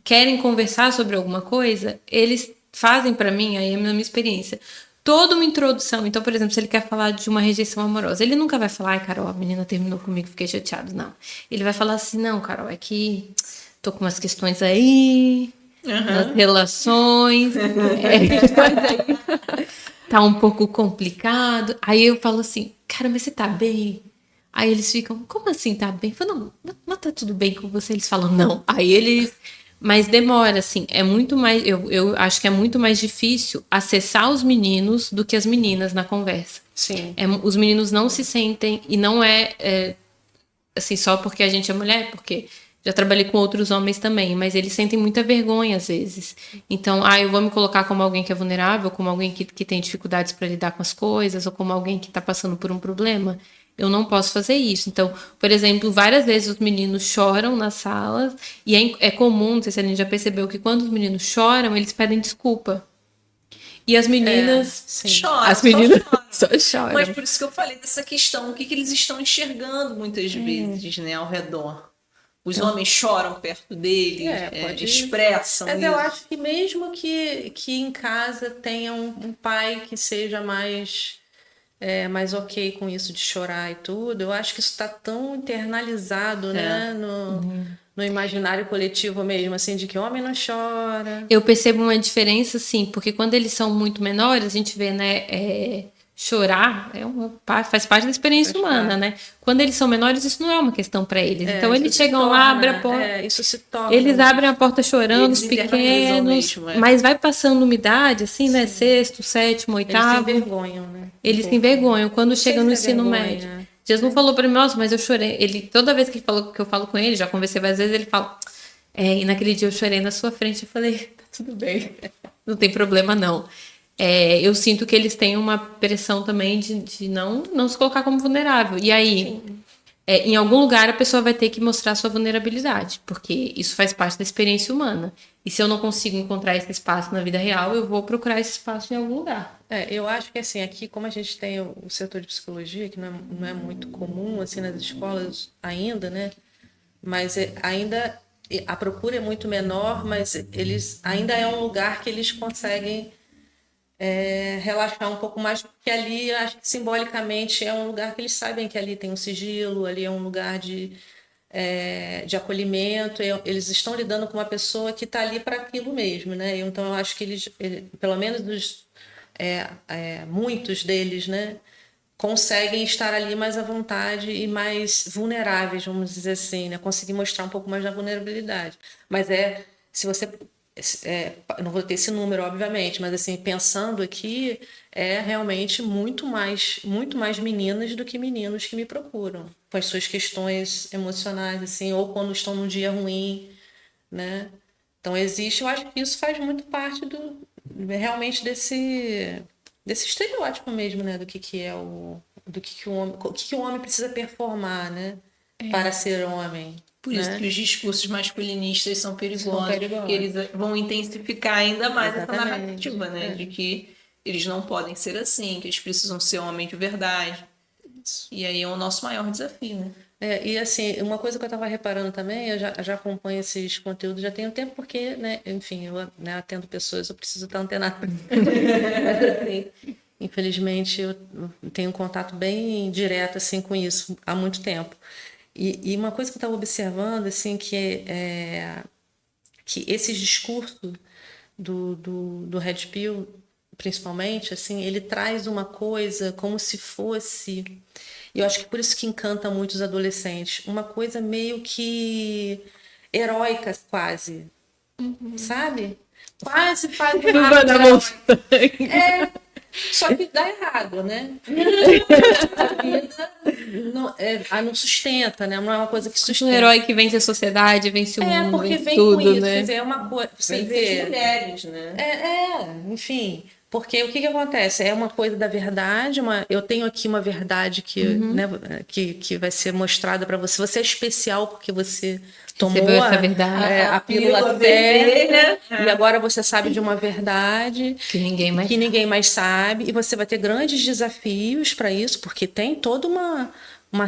querem conversar sobre alguma coisa, eles fazem para mim, aí é a minha experiência, toda uma introdução. Então, por exemplo, se ele quer falar de uma rejeição amorosa, ele nunca vai falar, ai, Carol, a menina terminou comigo, fiquei chateado. Não. Ele vai falar assim, não, Carol, é que tô com umas questões aí, nas relações, tá um pouco complicado. Aí eu falo assim, cara, mas você tá bem? Aí eles ficam, como assim tá bem? Eu falo, não, mas tá tudo bem com você? Eles falam, não. Aí eles... Mas demora, assim, é muito mais... Eu acho que é muito mais difícil acessar os meninos do que as meninas na conversa. Sim. Os meninos não se sentem, e não assim, só porque a gente é mulher, porque Já trabalhei com outros homens também, mas eles sentem muita vergonha às vezes. Então, eu vou me colocar como alguém que é vulnerável, como alguém que tem dificuldades para lidar com as coisas, ou como alguém que está passando por um problema. Eu não posso fazer isso. Então, por exemplo, várias vezes os meninos choram nas salas, e é comum, não sei se a gente já percebeu, que quando os meninos choram, eles pedem desculpa. E as meninas... Sim. Choram, As meninas só choram. só choram. Mas por isso que eu falei dessa questão, o que eles estão enxergando muitas vezes, né, ao redor. Os homens choram perto deles, expressam Mas isso. eu acho que mesmo que em casa tenha um pai que seja mais ok com isso de chorar e tudo, eu acho que isso está tão internalizado, né, no imaginário coletivo mesmo, assim, de que homem não chora. Eu percebo uma diferença, sim, porque quando eles são muito menores, a gente vê, né, chorar faz parte da experiência humana, né? Quando eles são menores, isso não é uma questão para eles. Então eles chegam lá, abrem a porta. Isso se torna. Eles abrem a porta chorando, Eles os internalizam pequenos, mesmo, mas vai passando uma idade, assim, né? Sexto, sétimo, Eles se oitavo. envergonham, né? Eles se envergonham quando chega no se é ensino vergonha. médio. Jesus falou para mim, nossa, mas eu chorei. Toda vez que eu falo com ele, já conversei várias vezes, ele fala, e naquele dia eu chorei na sua frente. Eu falei, tá tudo bem, não tem problema não. Eu sinto que eles têm uma pressão também de não se colocar como vulnerável. E aí, em algum lugar a pessoa vai ter que mostrar sua vulnerabilidade, porque isso faz parte da experiência humana. E se eu não consigo encontrar esse espaço na vida real, eu vou procurar esse espaço em algum lugar. Eu acho que assim, aqui como a gente tem o setor de psicologia, que não é muito comum assim nas escolas ainda, né? Mas ainda a procura é muito menor, mas eles ainda é um lugar que eles conseguem relaxar um pouco mais, porque ali, acho que simbolicamente, é um lugar que eles sabem que ali tem um sigilo, ali é um lugar de acolhimento, eles estão lidando com uma pessoa que está ali para aquilo mesmo, né? Então, eu acho que eles pelo menos muitos deles, né, conseguem estar ali mais à vontade e mais vulneráveis, vamos dizer assim, né? Conseguir mostrar um pouco mais da vulnerabilidade. Mas se você... eu não vou ter esse número, obviamente, mas assim, pensando aqui, é realmente muito mais meninas do que meninos que me procuram com as suas questões emocionais, assim, ou quando estão num dia ruim, né? Então eu acho que isso faz muito parte realmente desse estereótipo mesmo, né, do que é do que o homem precisa performar, né, para ser homem. Por isso que os discursos masculinistas são perigosos, porque eles vão intensificar ainda mais essa narrativa, né? De que eles não podem ser assim, que eles precisam ser homem de verdade. E aí é o nosso maior desafio, né? E assim, uma coisa que eu estava reparando também, eu já acompanho esses conteúdos já tem um tempo, porque, né, enfim, eu atendo pessoas, eu preciso estar antenada. Mas assim, infelizmente, eu tenho um contato bem direto assim, com isso há muito tempo. E uma coisa que eu estava observando, assim, que esses discursos do Red Pill, principalmente, assim, ele traz uma coisa como se fosse, e eu acho que por isso que encanta muitos adolescentes, uma coisa meio que heróica, quase, sabe? Quase faz só que dá errado, né? A vida não sustenta, né? Não é uma coisa que sustenta. Um herói que vence a sociedade, vence o mundo, porque vence vem tudo, com isso, né? quer dizer, é uma coisa. Você Vê as mulheres, né? Enfim. Porque o que acontece? É uma coisa da verdade, eu tenho aqui uma verdade né, que vai ser mostrada para você. Você é especial porque você tomou essa verdade. A pílula vermelha, e agora você sabe de uma verdade que ninguém mais sabe. E você vai ter grandes desafios para isso, porque tem toda uma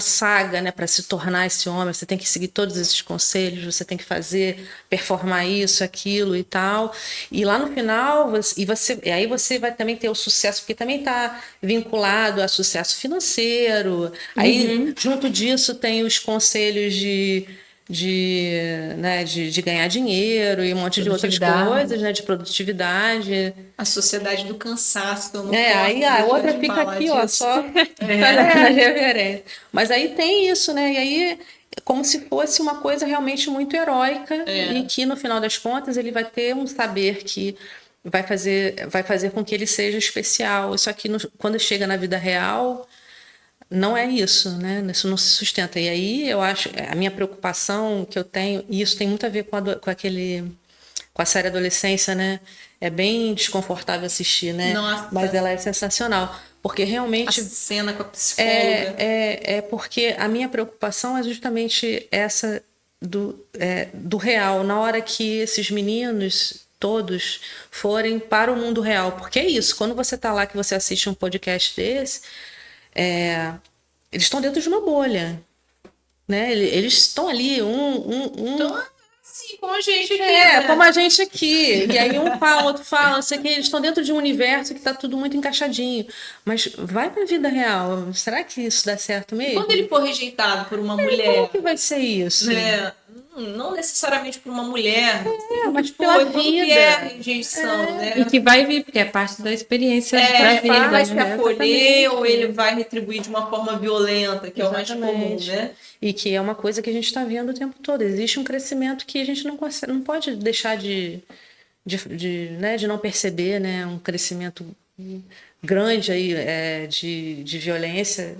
saga, né, para se tornar esse homem. Você tem que seguir todos esses conselhos, você tem que performar isso, aquilo e tal. E lá no final, aí você vai também ter o sucesso, porque também está vinculado a sucesso financeiro. Aí, junto disso, tem os conselhos de ganhar dinheiro e um monte de outras coisas, né, de produtividade. A sociedade do cansaço, que eu não aí a outra fica aqui, disso. Ó, só na reverência. Mas aí tem isso, né? E aí, como se fosse uma coisa realmente muito heróica, e que no final das contas ele vai ter um saber que vai fazer com que ele seja especial. Só que quando chega na vida real, não é isso, né? Isso não se sustenta. E aí eu acho, a minha preocupação que eu tenho, e isso tem muito a ver com a série Adolescência, né? É bem desconfortável assistir, né? Nossa. Mas ela é sensacional. Porque A realmente cena com a psicóloga. é porque a minha preocupação é justamente essa do real, na hora que esses meninos todos forem para o mundo real. Porque é isso, quando você está lá, que você assiste um podcast desse, eles estão dentro de uma bolha, né? Eles estão ali, Então, assim, como a gente aqui, né? como a gente aqui. E aí um fala, outro fala, não sei o que, eles estão dentro de um universo que está tudo muito encaixadinho. Mas vai para a vida real. Será que isso dá certo mesmo? Quando ele for rejeitado por uma mulher, Como que vai ser isso? né? Não necessariamente por uma mulher, mas foi pela quando vida. vier a rejeição, né? E que vai vir, porque é parte da experiência da Ele vida, vai se né? acolher ou ele vai retribuir de uma forma violenta, que é o mais comum, Exatamente. né? E que é uma coisa que a gente está vendo o tempo todo. Existe um crescimento que a gente não pode deixar de não perceber, né? Um crescimento grande aí, de violência,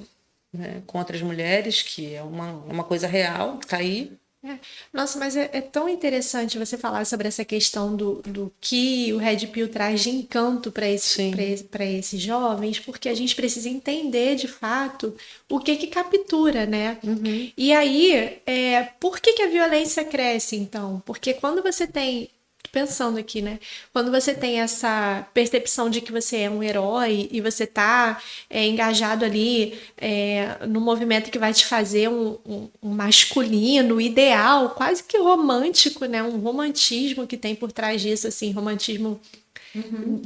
né? Contra as mulheres, que é uma coisa real, está aí. Nossa, mas é tão interessante você falar sobre essa questão do que o Red Pill traz de encanto para esses jovens, porque a gente precisa entender de fato o que captura, né? E aí, por que a violência cresce, então? Porque quando você tem. Pensando aqui, né? Quando você tem essa percepção de que você é um herói e você tá engajado ali no movimento que vai te fazer um masculino ideal, quase que romântico, né? Um romantismo que tem por trás disso, assim, romantismo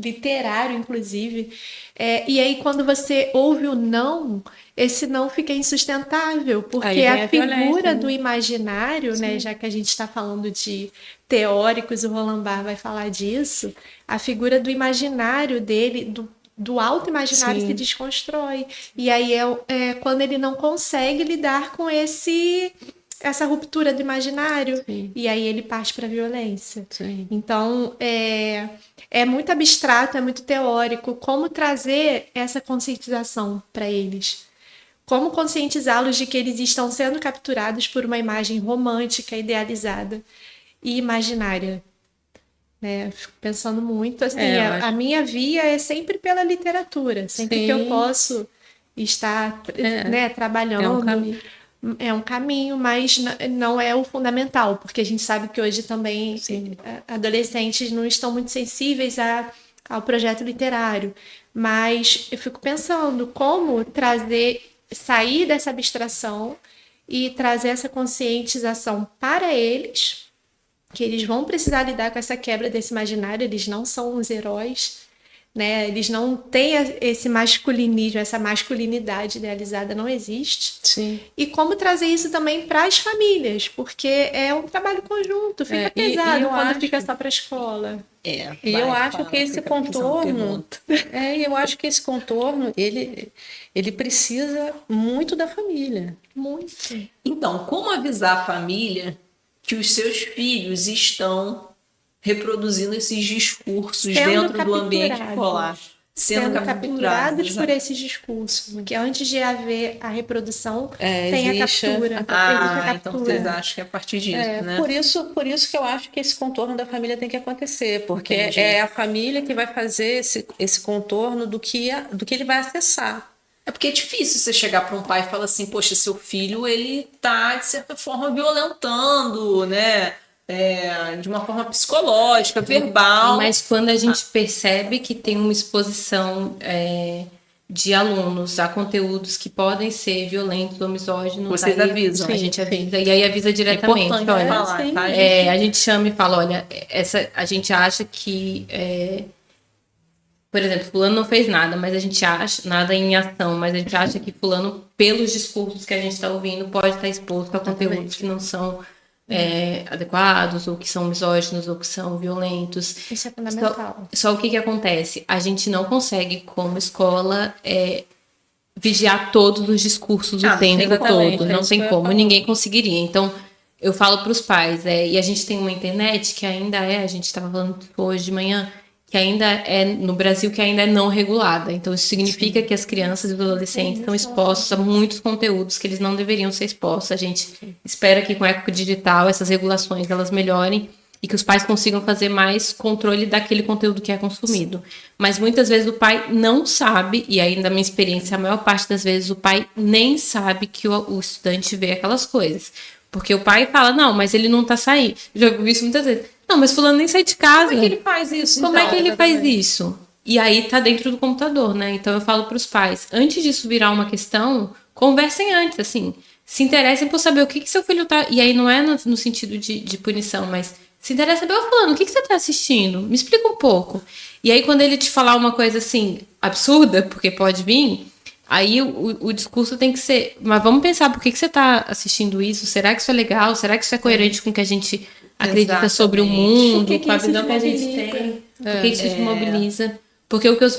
literário, inclusive. E aí, quando você ouve o não, esse não fica insustentável, porque Aí vem a a violência, figura né? do imaginário, né, já que a gente está falando de teóricos, o Roland Barthes vai falar disso, a figura do imaginário dele, do auto-imaginário Sim. se desconstrói. E aí é quando ele não consegue lidar com essa ruptura do imaginário, Sim. e aí ele parte para a violência. Sim. Então, é muito abstrato, é muito teórico, como trazer essa conscientização para eles. Como conscientizá-los de que eles estão sendo capturados por uma imagem romântica, idealizada e imaginária. Né? Fico pensando muito, assim, a minha via é sempre pela literatura, sempre Sim. que eu posso estar né, trabalhando. É um caminho. É um caminho, mas não é o fundamental, porque a gente sabe que hoje também adolescentes não estão muito sensíveis ao projeto literário. Mas eu fico pensando como sair dessa abstração e trazer essa conscientização para eles, que eles vão precisar lidar com essa quebra desse imaginário, eles não são os heróis, né? Eles não têm esse masculinismo, essa masculinidade idealizada não existe. Sim. E como trazer isso também para as famílias, porque é um trabalho conjunto, fica pesado quando fica só para a escola. E eu acho que esse contorno, eu acho que esse contorno, ele precisa muito da família. Muito. Então, como avisar a família que os seus filhos estão reproduzindo esses discursos dentro do ambiente escolar? Sendo capturados por esses discursos. Porque antes de haver a reprodução, tem a captura. Então vocês acham que é a partir disso, né? Por isso que eu acho que esse contorno da família tem que acontecer. Porque é a família que vai fazer esse contorno do que ele vai acessar. É porque é difícil você chegar para um pai e falar assim, poxa, seu filho, ele tá, de certa forma, violentando, né? De uma forma psicológica, verbal. Mas quando a gente percebe que tem uma exposição de alunos a conteúdos que podem ser violentos ou misóginos, vocês avisam. A gente avisa. E aí avisa diretamente. É importante falar, tá? A gente chama e fala, olha, a gente acha que... por exemplo, fulano não fez nada, mas a gente acha, nada em ação, mas a gente acha que fulano, pelos discursos que a gente está ouvindo, pode estar exposto a conteúdos que não são adequados, ou que são misóginos, ou que são violentos. Isso é fundamental. Só o que acontece? A gente não consegue, como escola, vigiar todos os discursos o tempo todo. Não tem como, ninguém conseguiria. Então, eu falo para os pais, e a gente tem uma internet que ainda a gente estava falando hoje de manhã, que ainda é no Brasil que ainda é não regulada. Então isso significa que as crianças e os adolescentes estão expostos a muitos conteúdos que eles não deveriam ser expostos. A gente espera que com o Eco Digital essas regulações elas melhorem e que os pais consigam fazer mais controle daquele conteúdo que é consumido. Mas muitas vezes o pai não sabe, e aí na minha experiência, a maior parte das vezes o pai nem sabe que o estudante vê aquelas coisas. Porque o pai fala, não, mas ele não tá saindo. Já vi isso muitas vezes. Não, mas fulano nem sai de casa. Como é que ele faz isso, Como então? é que ele faz isso? E aí tá dentro do computador, né? Então eu falo pros pais, antes disso virar uma questão, conversem antes, assim. Se interessem por saber o que seu filho tá... E aí não é no sentido de punição, mas se interessa saber, ô fulano, o que você tá assistindo? Me explica um pouco. E aí quando ele te falar uma coisa assim, absurda, porque pode vir, aí o discurso tem que ser, mas vamos pensar por que você está assistindo isso? Será que isso é legal? Será que isso é coerente com o que a gente acredita sobre o mundo, com a visão que a gente tem? Por que isso te mobiliza? Porque o que eu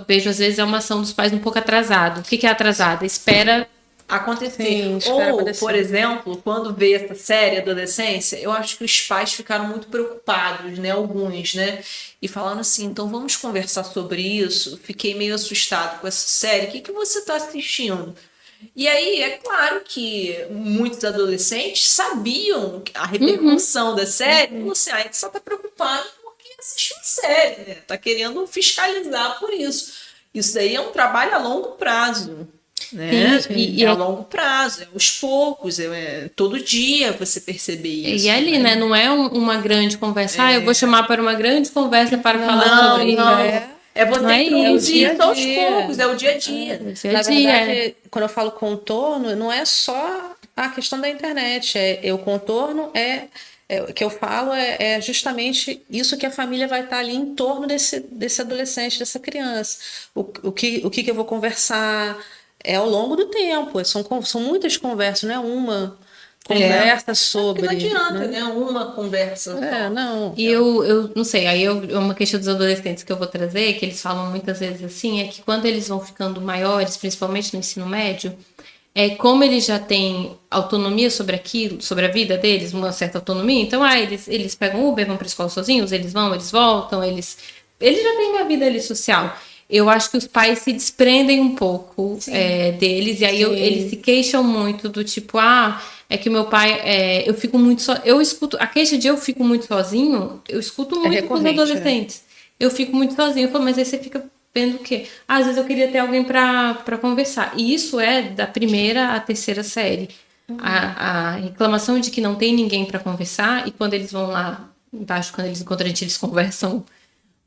vejo às vezes é uma ação dos pais um pouco atrasado. O que é atrasada? Espera acontecer. Sim, espera Ou, acontecer. por exemplo, quando veio essa série Adolescência, eu acho que os pais ficaram muito preocupados, né? Alguns, né? E falando assim, então vamos conversar sobre isso. Fiquei meio assustado com essa série. O que você está assistindo? E aí, é claro que muitos adolescentes sabiam a repercussão da série. E você, a gente só está preocupado porque assistiu a série, né? Tá querendo fiscalizar por isso. Isso daí é um trabalho a longo prazo. Né? E é a longo prazo, é aos poucos, todo dia você perceber isso. E ali, né? Não é uma grande conversa. Eu vou chamar para uma grande conversa para falar sobre isso. Não. É você Não é introduzir isso. aos poucos, é o dia a dia. Na verdade, quando eu falo contorno, não é só a questão da internet. O contorno o que eu falo é justamente isso que a família vai estar ali em torno desse adolescente, dessa criança. O que eu vou conversar ao longo do tempo. São muitas conversas, não é uma conversa sobre. Não adianta, né? Uma conversa. Não. E eu não sei, aí uma questão dos adolescentes que eu vou trazer, que eles falam muitas vezes assim, é que quando eles vão ficando maiores, principalmente no ensino médio, como eles já têm autonomia sobre aquilo, sobre a vida deles, uma certa autonomia, então eles pegam Uber, vão para a escola sozinhos, eles vão, eles voltam, eles já têm uma vida ali social. Eu acho que os pais se desprendem um pouco deles, e aí eles se queixam muito do tipo, é que o meu pai, eu fico muito só. Eu escuto, a queixa de eu fico muito sozinho, eu escuto muito com os adolescentes. Eu fico muito sozinho. Eu falo, mas aí você fica vendo o quê? Às vezes eu queria ter alguém para conversar. E isso é da primeira à terceira série. A reclamação de que não tem ninguém para conversar, e quando eles vão lá embaixo, quando eles encontram a gente, eles conversam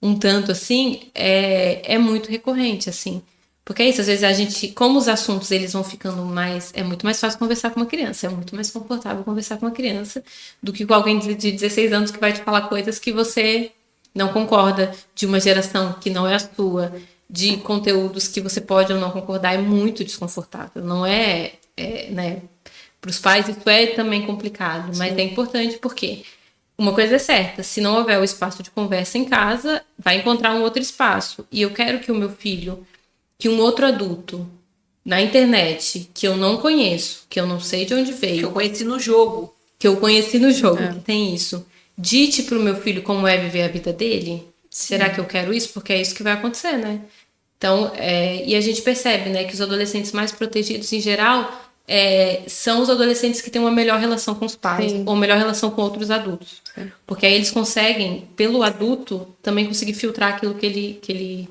um tanto assim, é muito recorrente, assim. Porque é isso, às vezes a gente, como os assuntos eles vão ficando mais, é muito mais fácil conversar com uma criança, é muito mais confortável conversar com uma criança do que com alguém de 16 anos que vai te falar coisas que você não concorda, de uma geração que não é a sua, de conteúdos que você pode ou não concordar, é muito desconfortável, não né? Para os pais isso é também complicado, mas é importante porque uma coisa é certa, se não houver o espaço de conversa em casa, vai encontrar um outro espaço. E eu quero que o meu filho, que um outro adulto, na internet, que eu não conheço, que eu não sei de onde veio. Que eu conheci no jogo. Que tem isso. Dite pro meu filho como é viver a vida dele. Sim. Será que eu quero isso? Porque é isso que vai acontecer, né? Então, e a gente percebe, né, que os adolescentes mais protegidos, em geral, são os adolescentes que têm uma melhor relação com os pais. Sim. Ou melhor relação com outros adultos. Sim. Porque aí eles conseguem, pelo adulto, também conseguir filtrar aquilo que ele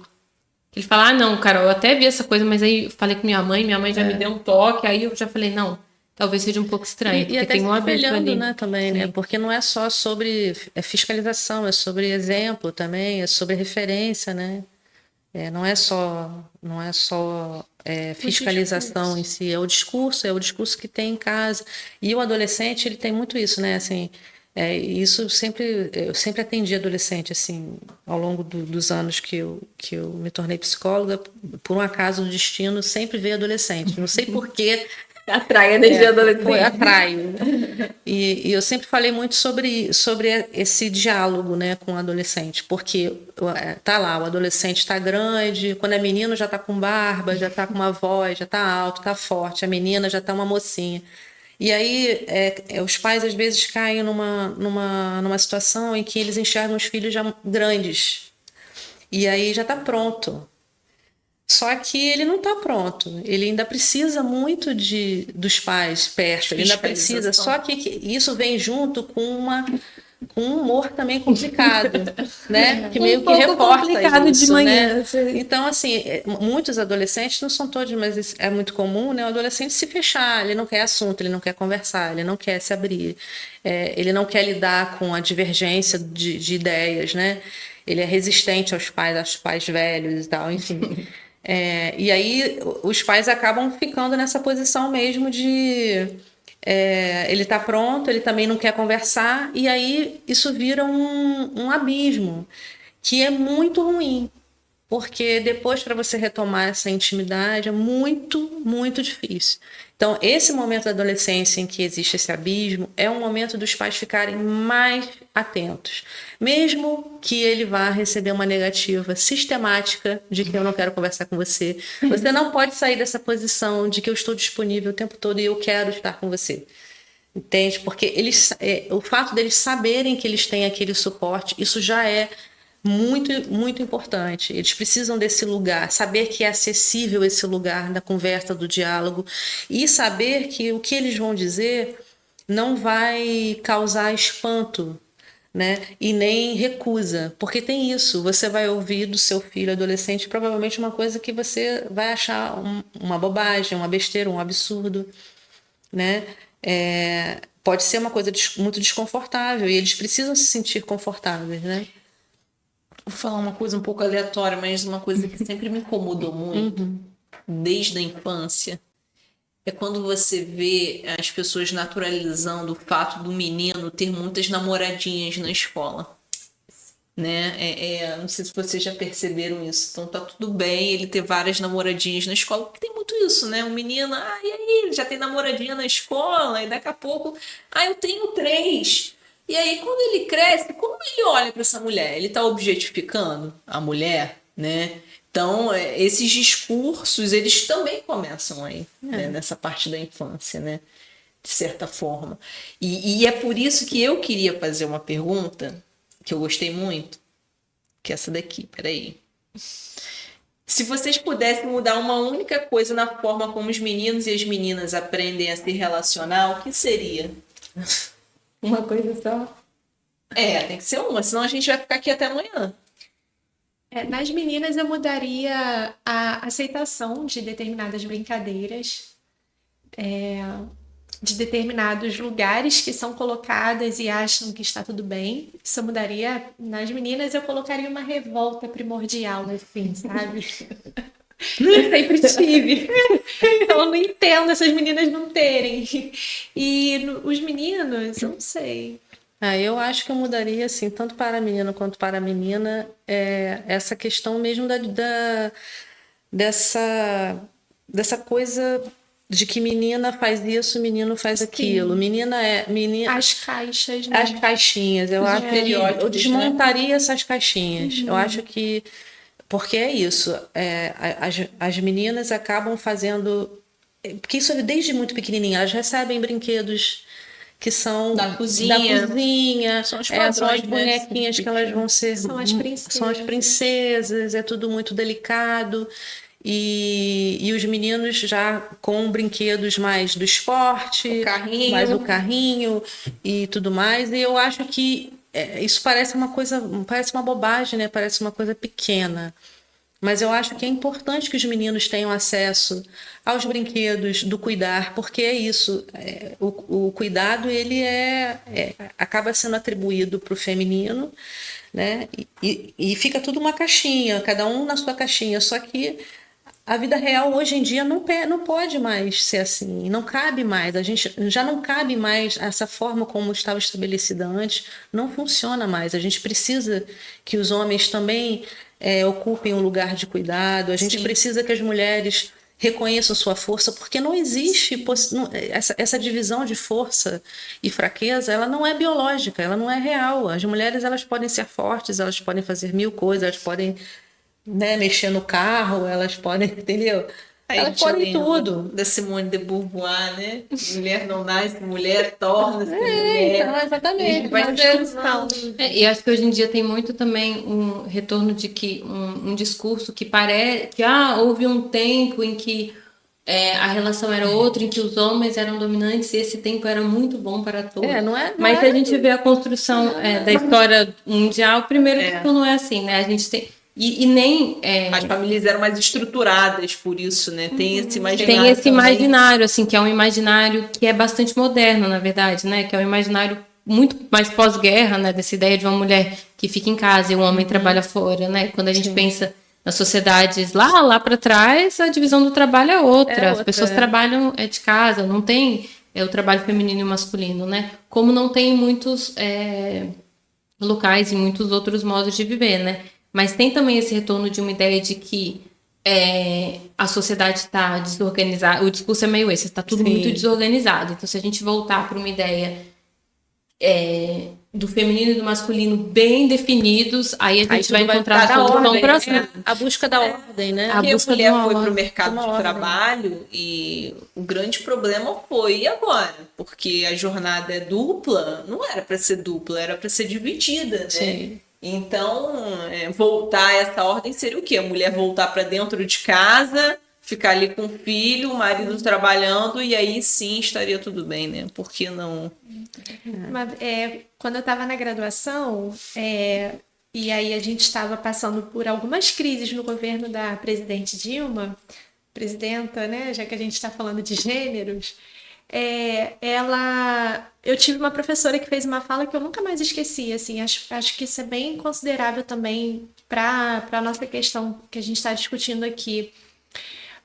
fala, não, Carol, eu até vi essa coisa, mas aí eu falei com minha mãe já me deu um toque, aí eu já falei, não, talvez seja um pouco estranho, porque até tem um adulto ali. Né, também, né? Porque não é só sobre fiscalização, é sobre exemplo também, é sobre referência, né? Não é só fiscalização em si, é o discurso que tem em casa. E o adolescente, ele tem muito isso, né? Assim, eu sempre atendi adolescente, assim, ao longo dos anos que eu me tornei psicóloga, por um acaso do destino, sempre veio adolescente. Não sei por quê. Atrai a energia adolescente. Atraio. E eu sempre falei muito sobre esse diálogo, né, com o adolescente, porque tá lá, o adolescente está grande, quando é menino já está com barba, já está com uma voz, já está alto, está forte, a menina já está uma mocinha. E aí os pais às vezes caem numa situação em que eles enxergam os filhos já grandes. E aí já está pronto. Só que ele não está pronto. Ele ainda precisa muito dos pais perto. Ele ainda precisa. Só que isso vem junto com um humor também complicado, né? Que meio que reporta isso, de manhã. Né? Então, assim, muitos adolescentes, não são todos, mas é muito comum, né? O adolescente se fechar, ele não quer assunto, ele não quer conversar, ele não quer se abrir, ele não quer lidar com a divergência de ideias, né? Ele é resistente aos pais velhos e tal, enfim. E aí os pais acabam ficando nessa posição mesmo de ele está pronto, ele também não quer conversar, e aí isso vira um abismo, que é muito ruim, porque depois para você retomar essa intimidade é muito, muito difícil. Então, esse momento da adolescência em que existe esse abismo é um momento dos pais ficarem mais atentos. Mesmo que ele vá receber uma negativa sistemática de que eu não quero conversar com você, você não pode sair dessa posição de que eu estou disponível o tempo todo e eu quero estar com você. Entende? Porque o fato deles saberem que eles têm aquele suporte, isso já é muito, muito importante. Eles precisam desse lugar, saber que é acessível esse lugar da conversa, do diálogo, e saber que o que eles vão dizer não vai causar espanto, né? E nem recusa, porque tem isso, você vai ouvir do seu filho adolescente provavelmente uma coisa que você vai achar uma bobagem, uma besteira, um absurdo, né? Pode ser uma coisa muito desconfortável e eles precisam se sentir confortáveis, né? Vou falar uma coisa um pouco aleatória, mas uma coisa que sempre me incomodou muito, desde a infância, é quando você vê as pessoas naturalizando o fato do menino ter muitas namoradinhas na escola. Né? Não sei se vocês já perceberam isso. Então tá tudo bem ele ter várias namoradinhas na escola, porque tem muito isso, né? Um menino, e aí, ele já tem namoradinha na escola, e daqui a pouco, eu tenho 3. E aí, quando ele cresce, como ele olha para essa mulher? Ele tá objetificando a mulher, né? Então, esses discursos, eles também começam aí, né? Nessa parte da infância, né? De certa forma. E é por isso que eu queria fazer uma pergunta que eu gostei muito, que é essa daqui, peraí. Se vocês pudessem mudar uma única coisa na forma como os meninos e as meninas aprendem a se relacionar, o que seria? Uma coisa só? Tem que ser uma, senão a gente vai ficar aqui até amanhã. Nas meninas eu mudaria a aceitação de determinadas brincadeiras, de determinados lugares que são colocadas e acham que está tudo bem. Isso eu mudaria. Nas meninas eu colocaria uma revolta primordial, assim, sabe? Eu sempre tive. Então eu não entendo essas meninas não terem. E os meninos, eu não sei. Eu acho que eu mudaria, assim, tanto para menino quanto para menina, essa questão mesmo dessa coisa de que menina faz isso, menino faz aquilo. Menina menina. As caixas, né? As caixinhas. Eu acho que eu desmontaria essas caixinhas. Eu acho que porque é isso. As meninas acabam fazendo, porque isso é desde muito pequenininha. Elas recebem brinquedos que são da cozinha. São as bonequinhas, né? Que elas vão ser. São as princesas. São as princesas. É tudo muito delicado. E os meninos já com brinquedos mais do esporte, mais o carrinho e tudo mais. E eu acho que isso parece uma bobagem, né? Parece uma coisa pequena. Mas eu acho que é importante que os meninos tenham acesso aos brinquedos do cuidar, porque é isso. O cuidado ele acaba sendo atribuído para o feminino, né? E fica tudo uma caixinha, cada um na sua caixinha. Só que a vida real hoje em dia não pode mais ser assim, não cabe mais. A gente já não cabe mais essa forma como estava estabelecida antes, não funciona mais. A gente precisa que os homens também ocupem um lugar de cuidado. A gente precisa que as mulheres reconheçam sua força, porque não existe essa divisão de força e fraqueza, ela não é biológica, ela não é real. As mulheres elas podem ser fortes, elas podem fazer 1000 coisas, elas podem, né, mexer no carro, elas podem, entendeu? Aí Elas te podem lembra tudo. da Simone de Beauvoir, né? Mulher não nasce, mulher torna-se mulher. Então, exatamente. Vai Mas é- estudando. E acho que hoje em dia tem muito também um retorno de que um discurso que parece que houve um tempo em que a relação era outra, em que os homens eram dominantes e esse tempo era muito bom para todos. não Mas se é a gente vê a construção da história mundial, primeiro que isso não é assim, né? A gente tem e nem As famílias eram mais estruturadas por isso, né? Tem esse imaginário tem esse também. imaginário, assim, que é um imaginário que é bastante moderno, na verdade, né? Que é um imaginário muito mais pós-guerra, né? Dessa ideia de uma mulher que fica em casa e o homem trabalha fora, né? Quando a gente pensa nas sociedades lá para trás, a divisão do trabalho é outra. As pessoas trabalham de casa, não tem o trabalho feminino e masculino, né? Como não tem em muitos locais e muitos outros modos de viver, né? Mas tem também esse retorno de uma ideia de que a sociedade está desorganizada. O discurso é meio esse, está tudo muito desorganizado. Então, se a gente voltar para uma ideia do feminino e do masculino bem definidos, aí a gente vai encontrar a solução para a busca da ordem, né? Porque a busca mulher de uma foi para o ordem. mercado Uma de ordem. trabalho e o grande problema foi e agora? Porque a jornada é dupla, não era para ser dupla, era para ser dividida, né? Sim. Então, voltar a essa ordem seria o quê? A mulher voltar para dentro de casa, ficar ali com o filho, o marido trabalhando, e aí sim estaria tudo bem, né? Por que não? Quando eu estava na graduação, e aí a gente estava passando por algumas crises no governo da presidente Dilma, presidenta, né? Já que a gente está falando de gêneros, eu tive uma professora que fez uma fala que eu nunca mais esqueci, assim, acho que isso é bem considerável também para a nossa questão que a gente está discutindo aqui.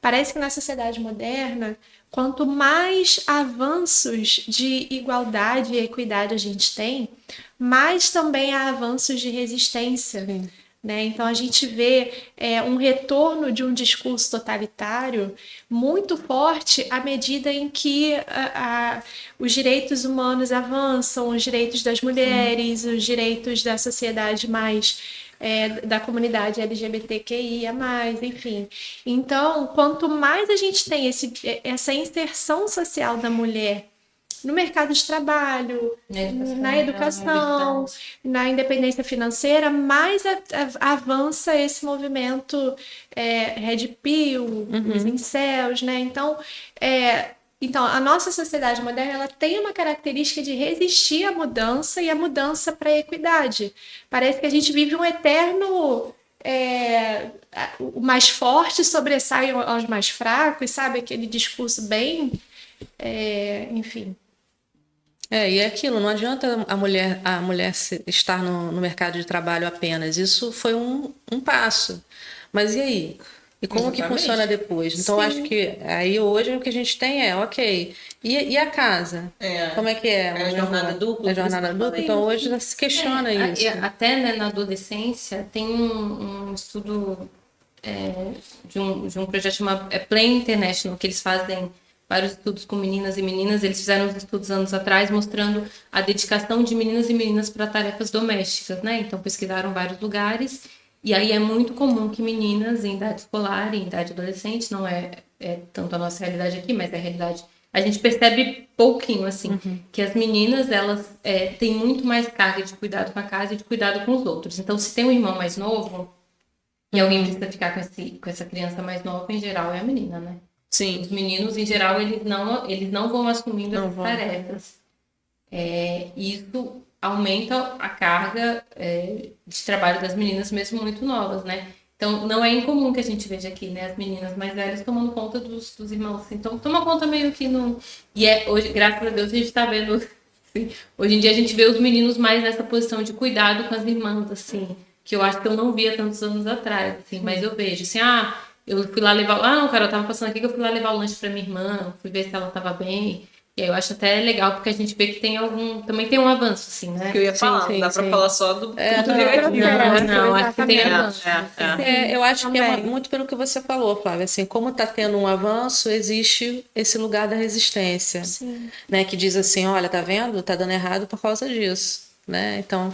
Parece que na sociedade moderna, quanto mais avanços de igualdade e equidade a gente tem, mais também há avanços de resistência. Né? Então, a gente vê um retorno de um discurso totalitário muito forte à medida em que os direitos humanos avançam, os direitos das mulheres, os direitos da sociedade mais da comunidade LGBTQIA+, enfim. Então, quanto mais a gente tem essa inserção social da mulher no mercado de trabalho, na educação, na independência financeira, mais avança esse movimento Red Pill, os incels, né? Então, a nossa sociedade moderna ela tem uma característica de resistir à mudança e à mudança para a equidade. Parece que a gente vive um eterno... o mais forte sobressai aos mais fracos, sabe? Aquele discurso bem... enfim... E é aquilo, não adianta a mulher estar no mercado de trabalho apenas. Isso foi um passo. Mas e aí? E como que funciona depois? Então, acho que aí hoje o que a gente tem ok. E a casa? Como é que é? É a jornada dupla? É a jornada dupla? Então, hoje já se questiona isso. Até né, na adolescência tem um estudo de um projeto chamado Play International, que eles fazem vários estudos com meninas e meninas. Eles fizeram uns estudos anos atrás mostrando a dedicação de meninas para tarefas domésticas, né? Então pesquisaram vários lugares e aí é muito comum que meninas em idade escolar, em idade adolescente, não é tanto a nossa realidade aqui, mas é a realidade. A gente percebe pouquinho, assim, que as meninas, elas têm muito mais carga de cuidado com a casa e de cuidado com os outros. Então, se tem um irmão mais novo e alguém precisa ficar com essa criança mais nova, em geral é a menina, né? Sim. Os meninos, em geral, eles não vão assumindo essas tarefas. Isso aumenta a carga de trabalho das meninas, mesmo muito novas, né? Então, não é incomum que a gente veja aqui, né? As meninas mais velhas tomando conta dos irmãos. Assim. Então, toma conta meio que não... E hoje, graças a Deus, a gente tá vendo... Assim, hoje em dia, a gente vê os meninos mais nessa posição de cuidado com as irmãs, assim. Que eu acho que eu não via tantos anos atrás, assim. Mas eu vejo, assim, eu fui lá levar... não, cara, eu tava passando aqui que eu fui lá levar o lanche pra minha irmã, fui ver se ela tava bem. E aí eu acho até legal, porque a gente vê que também tem um avanço, assim, né? Que eu ia falar, não dá pra falar só do ponto negativo. Não, acho que tem avanço. Eu acho que é muito pelo que você falou, Flávia, assim, como tá tendo um avanço, existe esse lugar da resistência, né? Que diz assim, olha, tá vendo? Tá dando errado por causa disso, né? Então,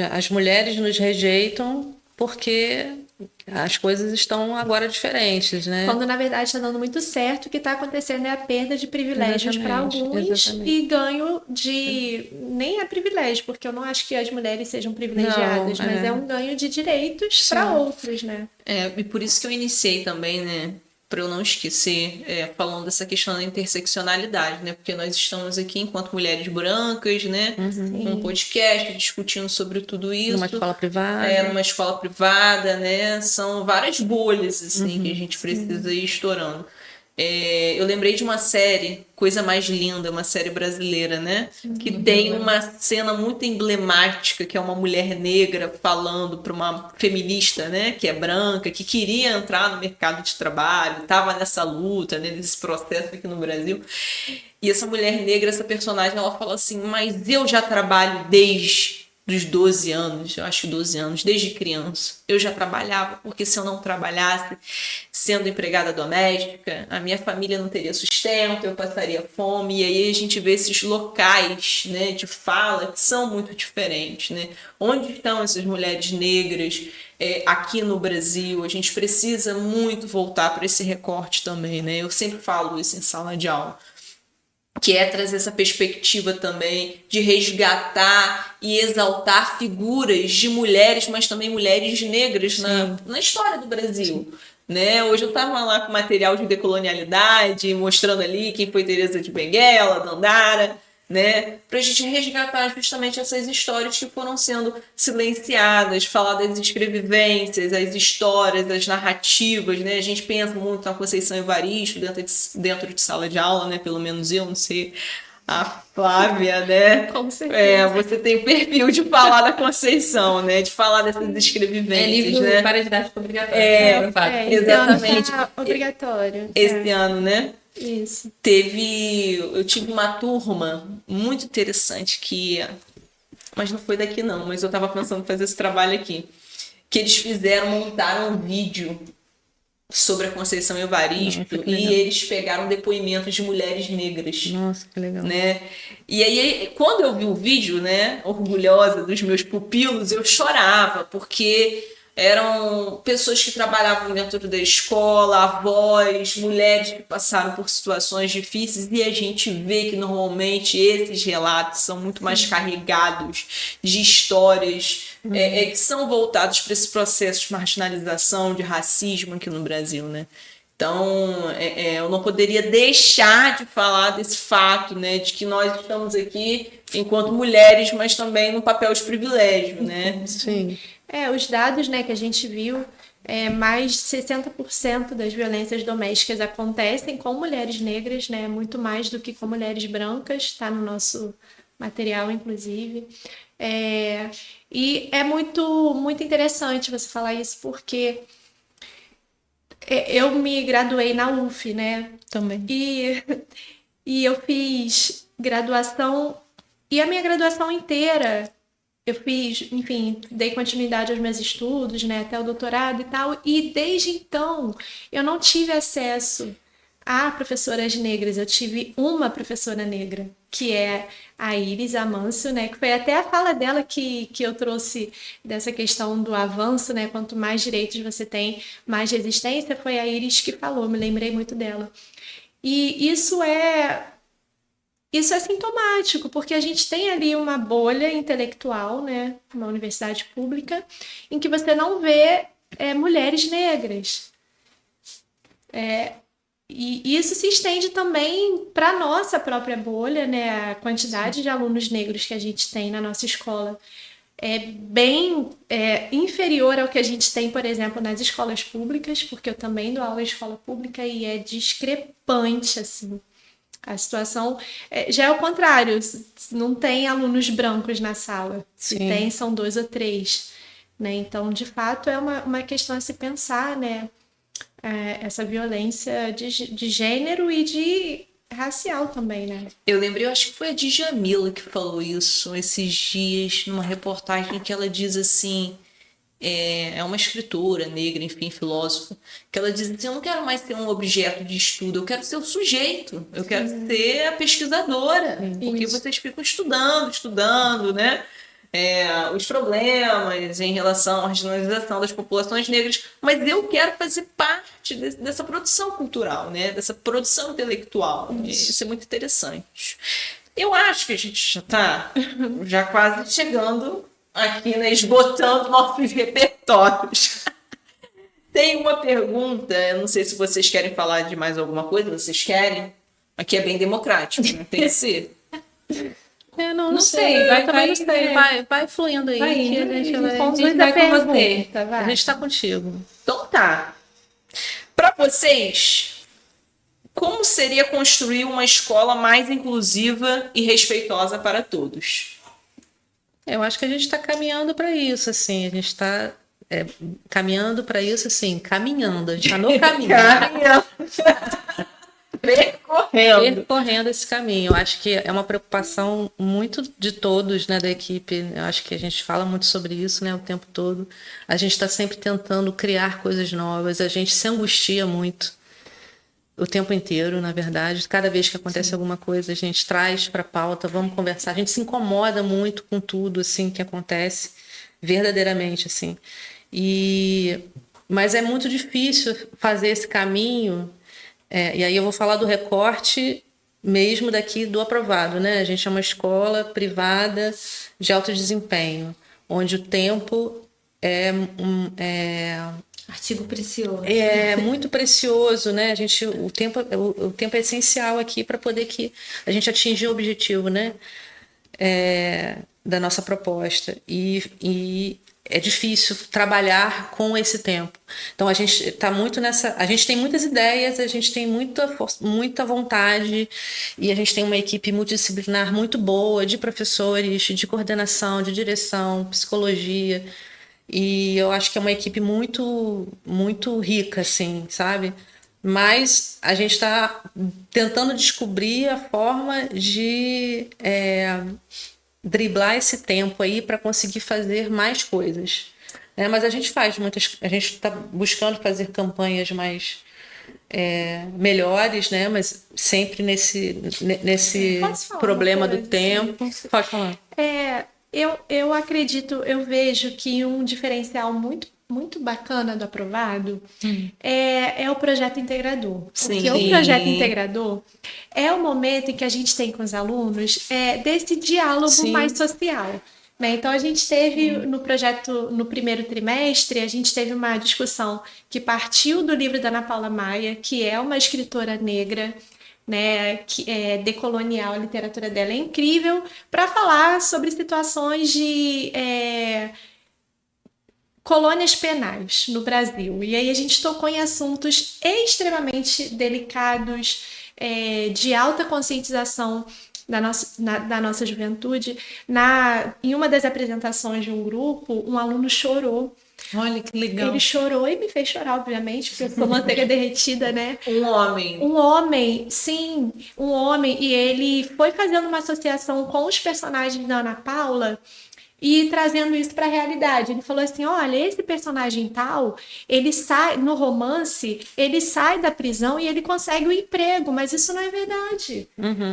as mulheres nos rejeitam porque as coisas estão agora diferentes, né? Quando na verdade está dando muito certo, o que está acontecendo é a perda de privilégios para Exatamente, alguns exatamente. e ganho de. Nem é privilégio, porque eu não acho que as mulheres sejam privilegiadas, Não, mas é um ganho de direitos para outros, né? E por isso que eu iniciei também, né? Para eu não esquecer, falando dessa questão da interseccionalidade, né? Porque nós estamos aqui enquanto mulheres brancas, né? Um podcast discutindo sobre tudo isso. Numa escola privada. Numa escola privada, né? São várias bolhas, assim, que a gente precisa ir estourando. Eu lembrei de uma série, Coisa Mais Linda, uma série brasileira, né? Que tem uma cena muito emblemática, que é uma mulher negra falando para uma feminista, né? Que é branca, que queria entrar no mercado de trabalho, estava nessa luta, né? Nesse processo aqui no Brasil. E essa mulher negra, essa personagem, ela fala assim, mas eu já trabalho desde dos 12 anos, eu acho 12 anos, desde criança. Eu já trabalhava, porque se eu não trabalhasse sendo empregada doméstica, a minha família não teria sustento, eu passaria fome. E aí a gente vê esses locais, né, de fala que são muito diferentes, né? Onde estão essas mulheres negras aqui no Brasil? A gente precisa muito voltar para esse recorte também, né? Eu sempre falo isso em sala de aula, que é trazer essa perspectiva também de resgatar e exaltar figuras de mulheres, mas também mulheres negras na história do Brasil. Né? Hoje eu estava lá com material de decolonialidade, mostrando ali quem foi Teresa de Benguela, Dandara, né? Para a gente resgatar justamente essas histórias que foram sendo silenciadas, falar das escrevivências, as histórias, as narrativas, né? A gente pensa muito na Conceição Evaristo dentro de sala de aula, né? Pelo menos eu, não sei, a Flávia, né? Com certeza. Você tem o perfil de falar da Conceição, né? De falar dessas escrevivências, livro né? para didática obrigatória. Exatamente. Obrigatório. Esse ano, né? Isso. Eu tive uma turma muito interessante mas não foi daqui não, mas eu estava pensando em fazer esse trabalho aqui, que eles montaram um vídeo sobre a Conceição Evaristo. Nossa, que e legal. eles pegaram depoimentos de mulheres negras. Nossa, que legal. Né? E aí, quando eu vi o vídeo, né, orgulhosa dos meus pupilos, eu chorava, porque eram pessoas que trabalhavam dentro da escola, avós, mulheres que passaram por situações difíceis, e a gente vê que normalmente esses relatos são muito mais carregados de histórias que são voltados para esse processo de marginalização, de racismo aqui no Brasil, né? Então, eu não poderia deixar de falar desse fato, né, de que nós estamos aqui enquanto mulheres, mas também no papel de privilégio, né? Sim. Os dados, né, que a gente viu, mais de 60% das violências domésticas acontecem com mulheres negras, né, muito mais do que com mulheres brancas, está no nosso material, inclusive. E é muito, muito interessante você falar isso, porque eu me graduei na UF, né? Também. E eu fiz graduação, e a minha graduação inteira eu fiz, enfim, dei continuidade aos meus estudos, né, até o doutorado e tal, e desde então eu não tive acesso a professoras negras. Eu tive uma professora negra, que é a Iris Amâncio, né, que foi até a fala dela que eu trouxe dessa questão do avanço, né, quanto mais direitos você tem, mais resistência. Foi a Iris que falou, me lembrei muito dela. E isso é sintomático, porque a gente tem ali uma bolha intelectual, né, uma universidade pública, em que você não vê mulheres negras. E isso se estende também para a nossa própria bolha, né? A quantidade de alunos negros que a gente tem na nossa escola é bem inferior ao que a gente tem, por exemplo, nas escolas públicas, porque eu também dou aula em escola pública e é discrepante, assim. A situação já é o contrário, não tem alunos brancos na sala, se tem, são 2 ou 3, né? Então, de fato, é uma questão a se pensar, né? Essa violência de gênero e de racial também, né? Eu lembrei, eu acho que foi a Djamila que falou isso esses dias, numa reportagem que ela diz assim, é uma escritora negra, enfim, filósofa, que ela diz assim, eu não quero mais ser um objeto de estudo, eu quero ser o sujeito, eu quero ser a pesquisadora, porque vocês ficam estudando, né? os problemas em relação à marginalização das populações negras, mas eu quero fazer parte dessa produção cultural, né? Dessa produção intelectual. Isso é muito interessante. Eu acho que a gente já está já quase chegando aqui, né? Esgotando nossos repertórios. Tem uma pergunta, eu não sei se vocês querem falar de mais alguma coisa, vocês querem? Aqui é bem democrático, né? Tem que ser. Não sei. Não sei. Vai fluindo aí. Vai que indo, a gente a vai... gente vai com você. A gente está contigo. Então tá. Para vocês, como seria construir uma escola mais inclusiva e respeitosa para todos? Eu acho que a gente está caminhando para isso, assim. A gente está caminhando para isso, assim, caminhando. A gente está no caminho. Percorrendo esse caminho. Eu acho que é uma preocupação muito de todos, né, da equipe. Eu acho que a gente fala muito sobre isso, né, o tempo todo. A gente está sempre tentando criar coisas novas. A gente se angustia muito o tempo inteiro, na verdade. Cada vez que acontece alguma coisa, a gente traz para a pauta, vamos conversar. A gente se incomoda muito com tudo assim que acontece, verdadeiramente, assim. Mas é muito difícil fazer esse caminho. E aí eu vou falar do recorte mesmo daqui do aprovado, né? A gente é uma escola privada de alto desempenho, onde o tempo Artigo precioso. é muito precioso, né? O tempo é essencial aqui para poder que a gente atingir o objetivo, né? Da nossa proposta. E é difícil trabalhar com esse tempo. Então a gente está muito nessa. A gente tem muitas ideias, a gente tem muita vontade, e a gente tem uma equipe multidisciplinar muito boa de professores, de coordenação, de direção, psicologia. E eu acho que é uma equipe muito, muito rica, assim, sabe? Mas a gente está tentando descobrir a forma de driblar esse tempo aí para conseguir fazer mais coisas. Mas a gente a gente está buscando fazer campanhas mais melhores, né? Mas sempre nesse problema do tempo. Pode falar. Eu acredito, eu vejo que um diferencial muito bacana do aprovado é o projeto integrador. Sim. Porque o projeto integrador é o momento em que a gente tem com os alunos desse diálogo mais social. Né? Então, a gente teve no projeto, no primeiro trimestre, a gente teve uma discussão que partiu do livro da Ana Paula Maia, que é uma escritora negra, né, que é decolonial, a literatura dela é incrível, para falar sobre situações de colônias penais no Brasil. E aí a gente tocou em assuntos extremamente delicados, de alta conscientização da nossa juventude. Em uma das apresentações de um grupo, um aluno chorou. Olha que legal. Ele chorou e me fez chorar, obviamente, porque eu sou manteiga derretida, né? Um homem. Um homem, sim, um homem. E ele foi fazendo uma associação com os personagens da Ana Paula e trazendo isso para a realidade. Ele falou assim, olha, esse personagem tal, ele sai, no romance, ele sai da prisão e ele consegue um emprego, mas isso não é verdade.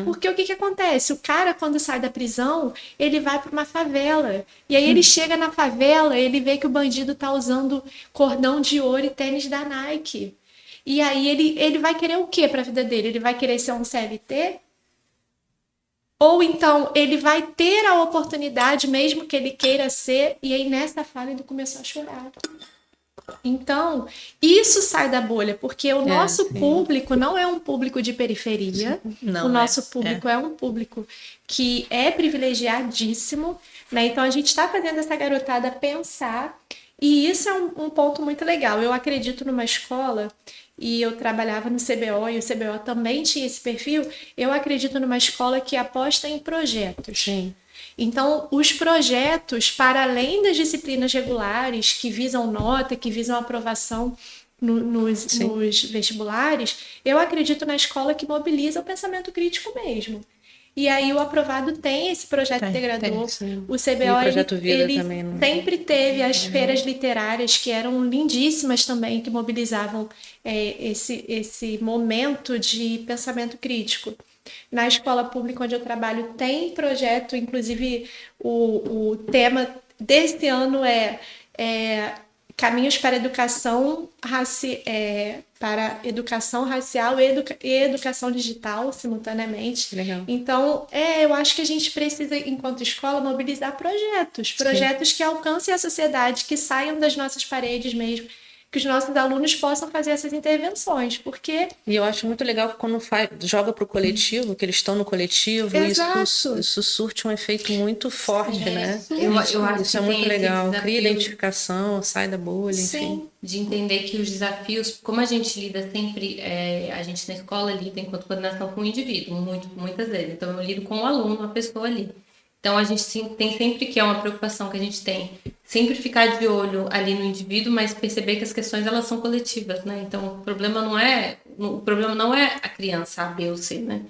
Porque o que acontece? O cara, quando sai da prisão, ele vai para uma favela. E aí ele chega na favela, ele vê que o bandido tá usando cordão de ouro e tênis da Nike. E aí ele vai querer o quê para a vida dele? Ele vai querer ser um CLT? Ou então ele vai ter a oportunidade, mesmo que ele queira ser, e aí nessa fala ele começou a chorar. Então, isso sai da bolha, porque o nosso público não é um público de periferia, o nosso público é um público que é privilegiadíssimo, né? Então a gente está fazendo essa garotada pensar, e isso é um ponto muito legal. Eu acredito numa escola, e eu trabalhava no CBO, e o CBO também tinha esse perfil. Eu acredito numa escola que aposta em projetos. Sim. Então, os projetos, para além das disciplinas regulares, que visam nota, que visam aprovação nos vestibulares, eu acredito na escola que mobiliza o pensamento crítico mesmo. E aí o aprovado tem esse projeto integrador. O CBO ele também, né? sempre teve as feiras literárias, que eram lindíssimas também, que mobilizavam esse momento de pensamento crítico. Na escola pública onde eu trabalho tem projeto, inclusive o tema desse ano é Caminhos para para educação racial e educação digital simultaneamente. Legal. Então, eu acho que a gente precisa, enquanto escola, mobilizar projetos que alcancem a sociedade, que saiam das nossas paredes mesmo, que os nossos alunos possam fazer essas intervenções, porque... E eu acho muito legal que quando joga para o coletivo, que eles estão no coletivo, isso surte um efeito muito forte, né? Eu acho Isso que é muito tem esse legal. Cria desafio identificação, sai da bolha, enfim. Sim, de entender que os desafios, como a gente lida sempre, a gente na escola lida enquanto coordenação com o indivíduo, muitas vezes. Então, eu lido com o aluno, a pessoa ali. Então, a gente tem sempre que é uma preocupação que a gente tem, sempre ficar de olho ali no indivíduo, mas perceber que as questões elas são coletivas, né? Então, o problema não é a criança A, B ou C, né?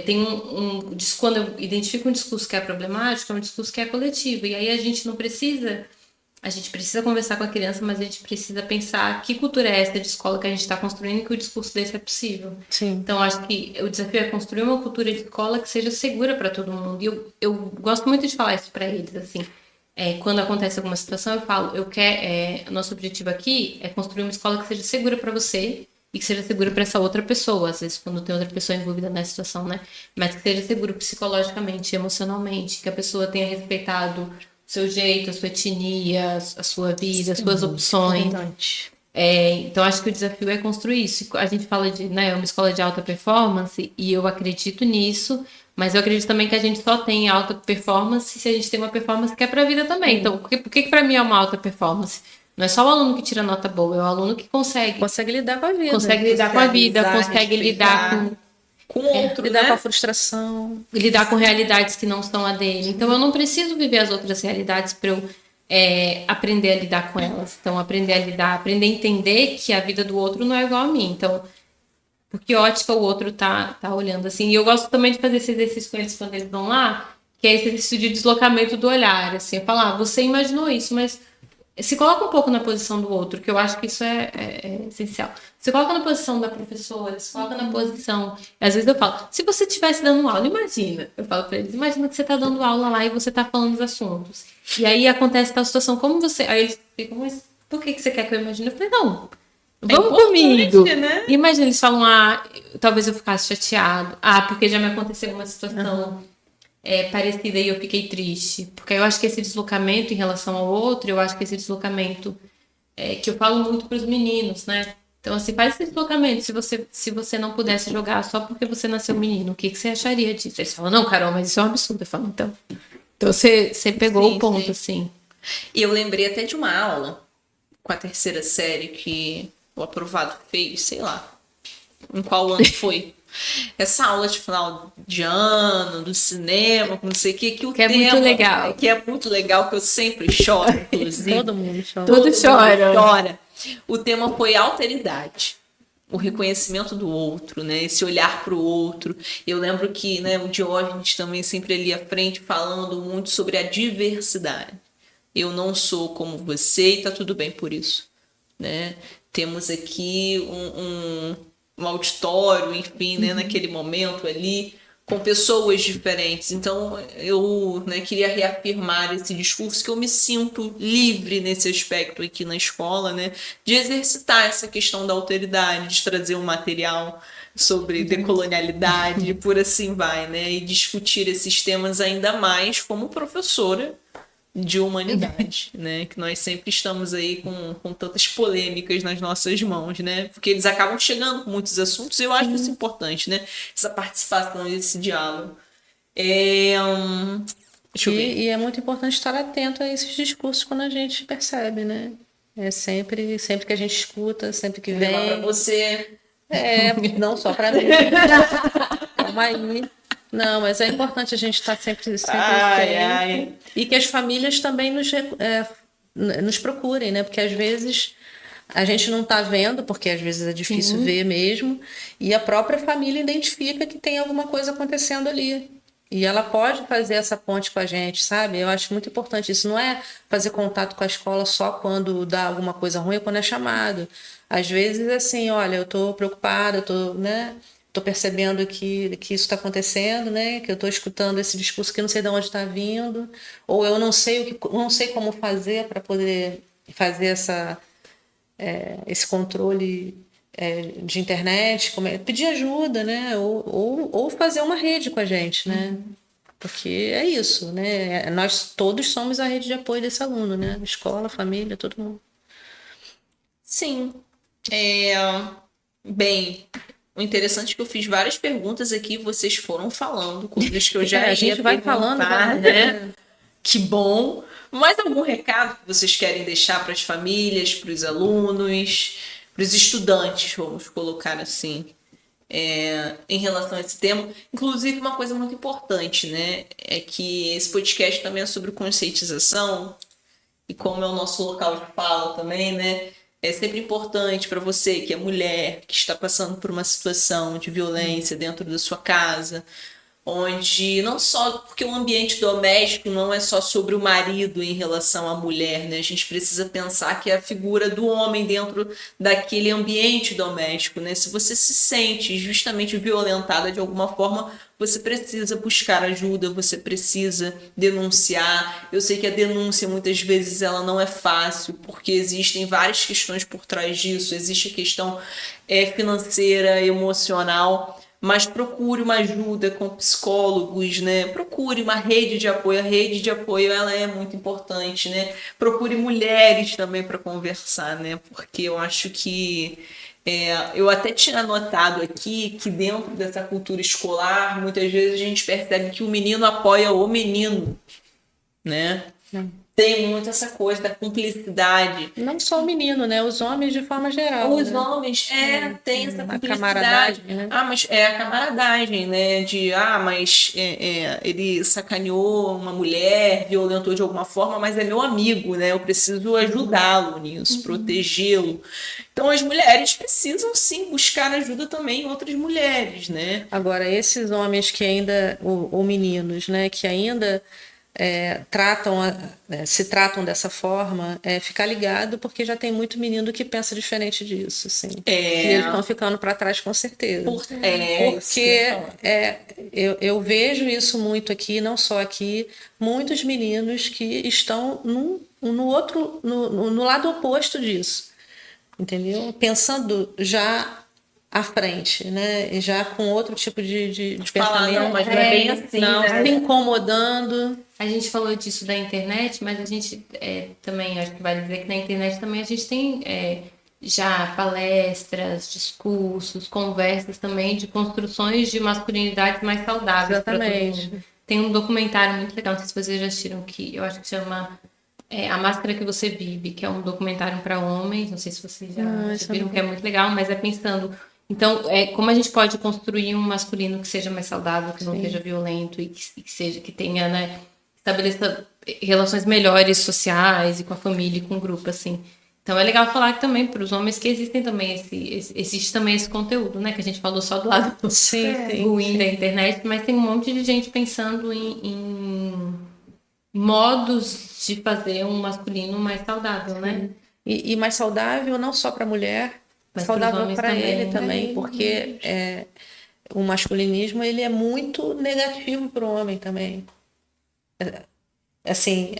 Tem quando eu identifico um discurso que é problemático, é um discurso que é coletivo. E aí a gente precisa conversar com a criança, mas a gente precisa pensar que cultura é essa de escola que a gente está construindo e que o discurso desse é possível. Sim. Então, acho que o desafio é construir uma cultura de escola que seja segura para todo mundo. E eu gosto muito de falar isso para eles, assim. Quando acontece alguma situação, eu falo, nosso objetivo aqui é construir uma escola que seja segura para você e que seja segura para essa outra pessoa, às vezes quando tem outra pessoa envolvida nessa situação, né? Mas que seja seguro psicologicamente, emocionalmente, que a pessoa tenha respeitado seu jeito, a sua etnia, a sua vida, as suas opções. Então, acho que o desafio é construir isso. A gente fala de uma escola de alta performance e eu acredito nisso, mas eu acredito também que a gente só tem alta performance se a gente tem uma performance que é para a vida também. Então, por que para mim é uma alta performance? Não é só o aluno que tira nota boa, é o aluno que consegue lidar com a vida. Consegue lidar com a vida, consegue lidar com o outro, lidar né? com a frustração. Lidar com realidades que não são a dele. Então, eu não preciso viver as outras realidades para eu aprender a lidar com elas. Então, aprender a entender que a vida do outro não é igual a mim. Então, por que ótica o outro tá olhando assim? E eu gosto também de fazer esse exercício com eles quando eles vão lá, que é esse exercício de deslocamento do olhar. Assim, eu falo, você imaginou isso, mas se coloca um pouco na posição do outro, que eu acho que isso é essencial. Se coloca na posição da professora, se coloca na posição... Às vezes eu falo, se você estivesse dando aula, imagina. Eu falo pra eles, imagina que você tá dando aula lá e você tá falando dos assuntos. E aí acontece tal situação, como você... Aí eles ficam, mas por que você quer que eu imagine? Eu falei, não, vamos comigo. Né? Imagina, eles falam, talvez eu ficasse chateado. Porque já me aconteceu uma situação... parecida e eu fiquei triste. Porque eu acho que esse deslocamento em relação ao outro, eu acho que esse deslocamento que eu falo muito para os meninos, né? Então, assim, faz esse deslocamento. Se você não pudesse jogar só porque você nasceu menino, o que você acharia disso? Eles falam, não, Carol, mas isso é um absurdo. Eu falo, então você pegou o ponto, assim. E eu lembrei até de uma aula com a terceira série que o aprovado fez, sei lá, em qual ano foi. Essa aula de final de ano, do cinema, não sei o que o que tema, é muito legal. Que é muito legal, que eu sempre choro, inclusive. Todo mundo chora. Todo mundo chora. O tema foi alteridade. O reconhecimento do outro, né? Esse olhar para o outro. Eu lembro que, né, o Diógenes também sempre ali à frente falando muito sobre a diversidade. Eu não sou como você e tá tudo bem por isso, né? Temos aqui um auditório, enfim, né, naquele momento ali, com pessoas diferentes. Então, eu queria reafirmar esse discurso que eu me sinto livre nesse aspecto aqui na escola, né, de exercitar essa questão da alteridade, de trazer um material sobre decolonialidade e por assim vai, né, e discutir esses temas ainda mais como professora de humanidade, né? Que nós sempre estamos aí com tantas polêmicas nas nossas mãos, né? Porque eles acabam chegando com muitos assuntos e eu acho isso importante, né? Essa participação, esse diálogo. Deixa eu ver. E é muito importante estar atento a esses discursos quando a gente percebe, né? Sempre que a gente escuta, sempre que vem. Para você. Não só para mim. Calma aí. Não, mas é importante a gente estar sempre atento. E que as famílias também nos procurem, né? Porque às vezes a gente não está vendo, porque às vezes é difícil ver mesmo, e a própria família identifica que tem alguma coisa acontecendo ali. E ela pode fazer essa ponte com a gente, sabe? Eu acho muito importante isso. Não é fazer contato com a escola só quando dá alguma coisa ruim ou quando é chamado. Às vezes, assim, olha, eu estou preocupada, né? estou percebendo que isso está acontecendo, né? Que eu estou escutando esse discurso que eu não sei de onde está vindo, ou eu não sei não sei como fazer para poder fazer esse controle de internet, pedir ajuda, né? Ou fazer uma rede com a gente, né? Porque é isso, né? Nós todos somos a rede de apoio desse aluno, né? Escola, família, todo mundo. Sim. Bem, o interessante é que eu fiz várias perguntas aqui, vocês foram falando, coisas que eu já a gente ia vai perguntar, falando, né? Que bom. Mais algum recado que vocês querem deixar para as famílias, para os alunos, para os estudantes, vamos colocar assim, em relação a esse tema? Inclusive, uma coisa muito importante, né? É que esse podcast também é sobre conscientização, e como é o nosso local de fala também, né? É sempre importante para você, que é mulher, que está passando por uma situação de violência dentro da sua casa, onde não só porque o ambiente doméstico não é só sobre o marido em relação à mulher, né? A gente precisa pensar que é a figura do homem dentro daquele ambiente doméstico, né? Se você se sente justamente violentada de alguma forma, você precisa buscar ajuda, você precisa denunciar. Eu sei que a denúncia muitas vezes ela não é fácil, porque existem várias questões por trás disso, existe a questão financeira, emocional, mas procure uma ajuda com psicólogos, né? Procure uma rede de apoio. A rede de apoio ela é muito importante, né? Procure mulheres também para conversar, né? Porque eu acho que eu até tinha anotado aqui que dentro dessa cultura escolar, muitas vezes a gente percebe que o menino apoia o menino, né? Tem muito essa coisa da cumplicidade. Não só o menino, né? Os homens de forma geral. Os né? homens, tem essa A cumplicidade. camaradagem, né? Mas é a camaradagem, né? Mas ele sacaneou uma mulher, violentou de alguma forma, mas é meu amigo, né? Eu preciso ajudá-lo nisso, protegê-lo. Então as mulheres precisam sim buscar ajuda também em outras mulheres, né? Agora, esses homens que ainda, ou meninos, né? Que ainda se tratam dessa forma, ficar ligado, porque já tem muito menino que pensa diferente disso, assim. E eles estão ficando para trás com certeza. Porque eu vejo isso muito aqui, não só aqui, muitos meninos que estão no lado oposto disso, entendeu? Pensando já à frente, né? E já com outro tipo de pensamento. Não, mas não é bem assim, né? Se incomodando. A gente falou disso da internet, mas a gente também acho que vale dizer que na internet também a gente tem já palestras, discursos, conversas também de construções de masculinidade mais saudáveis para todo mundo. Tem um documentário muito legal, não sei se vocês já assistiram, que eu acho que chama A Máscara que Você Vive, que é um documentário para homens, não sei se vocês já viram, que é muito legal, mas é pensando... Então, como a gente pode construir um masculino que seja mais saudável, que não seja violento e que tenha, né, estabeleça relações melhores sociais e com a família e com o grupo, assim. Então, é legal falar também para os homens que existem também existe também esse conteúdo, né? Que a gente falou só do lado ruim da internet, mas tem um monte de gente pensando em modos de fazer um masculino mais saudável, né? E mais saudável não só para a mulher, mas saudável para ele também, porque o masculinismo ele é muito negativo para o homem também. Assim,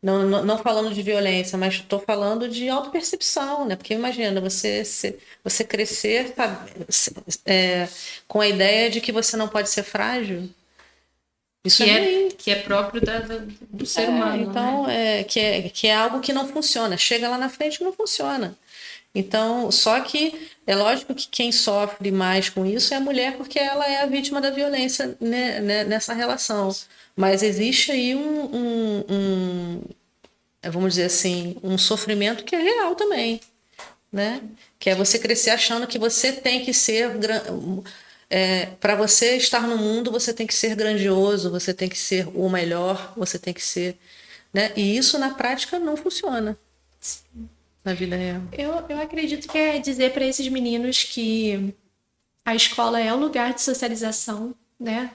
não falando de violência, mas estou falando de autopercepção, né? Porque imagina, você crescer com a ideia de que você não pode ser frágil. Isso que é próprio do ser humano. Então, né? Que é algo que não funciona. Chega lá na frente e não funciona. Então, só que é lógico que quem sofre mais com isso é a mulher, porque ela é a vítima da violência, né, nessa relação. Mas existe aí vamos dizer assim, um sofrimento que é real também, né? Que é você crescer achando que você tem que ser... para você estar no mundo, você tem que ser grandioso, você tem que ser o melhor, você tem que ser... Né? E isso, na prática, não funciona. Na vida real. Eu acredito que é dizer para esses meninos que a escola é um lugar de socialização, né?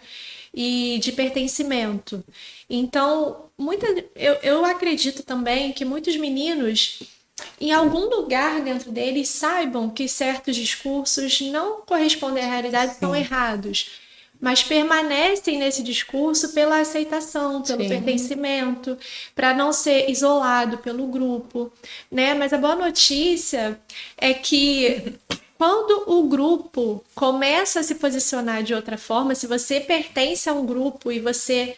E de pertencimento. Então, eu acredito também que muitos meninos em algum lugar dentro deles saibam que certos discursos não correspondem à realidade, são errados, mas permanecem nesse discurso pela aceitação, pelo pertencimento, para não ser isolado pelo grupo, né? Mas a boa notícia é que quando o grupo começa a se posicionar de outra forma, se você pertence a um grupo e você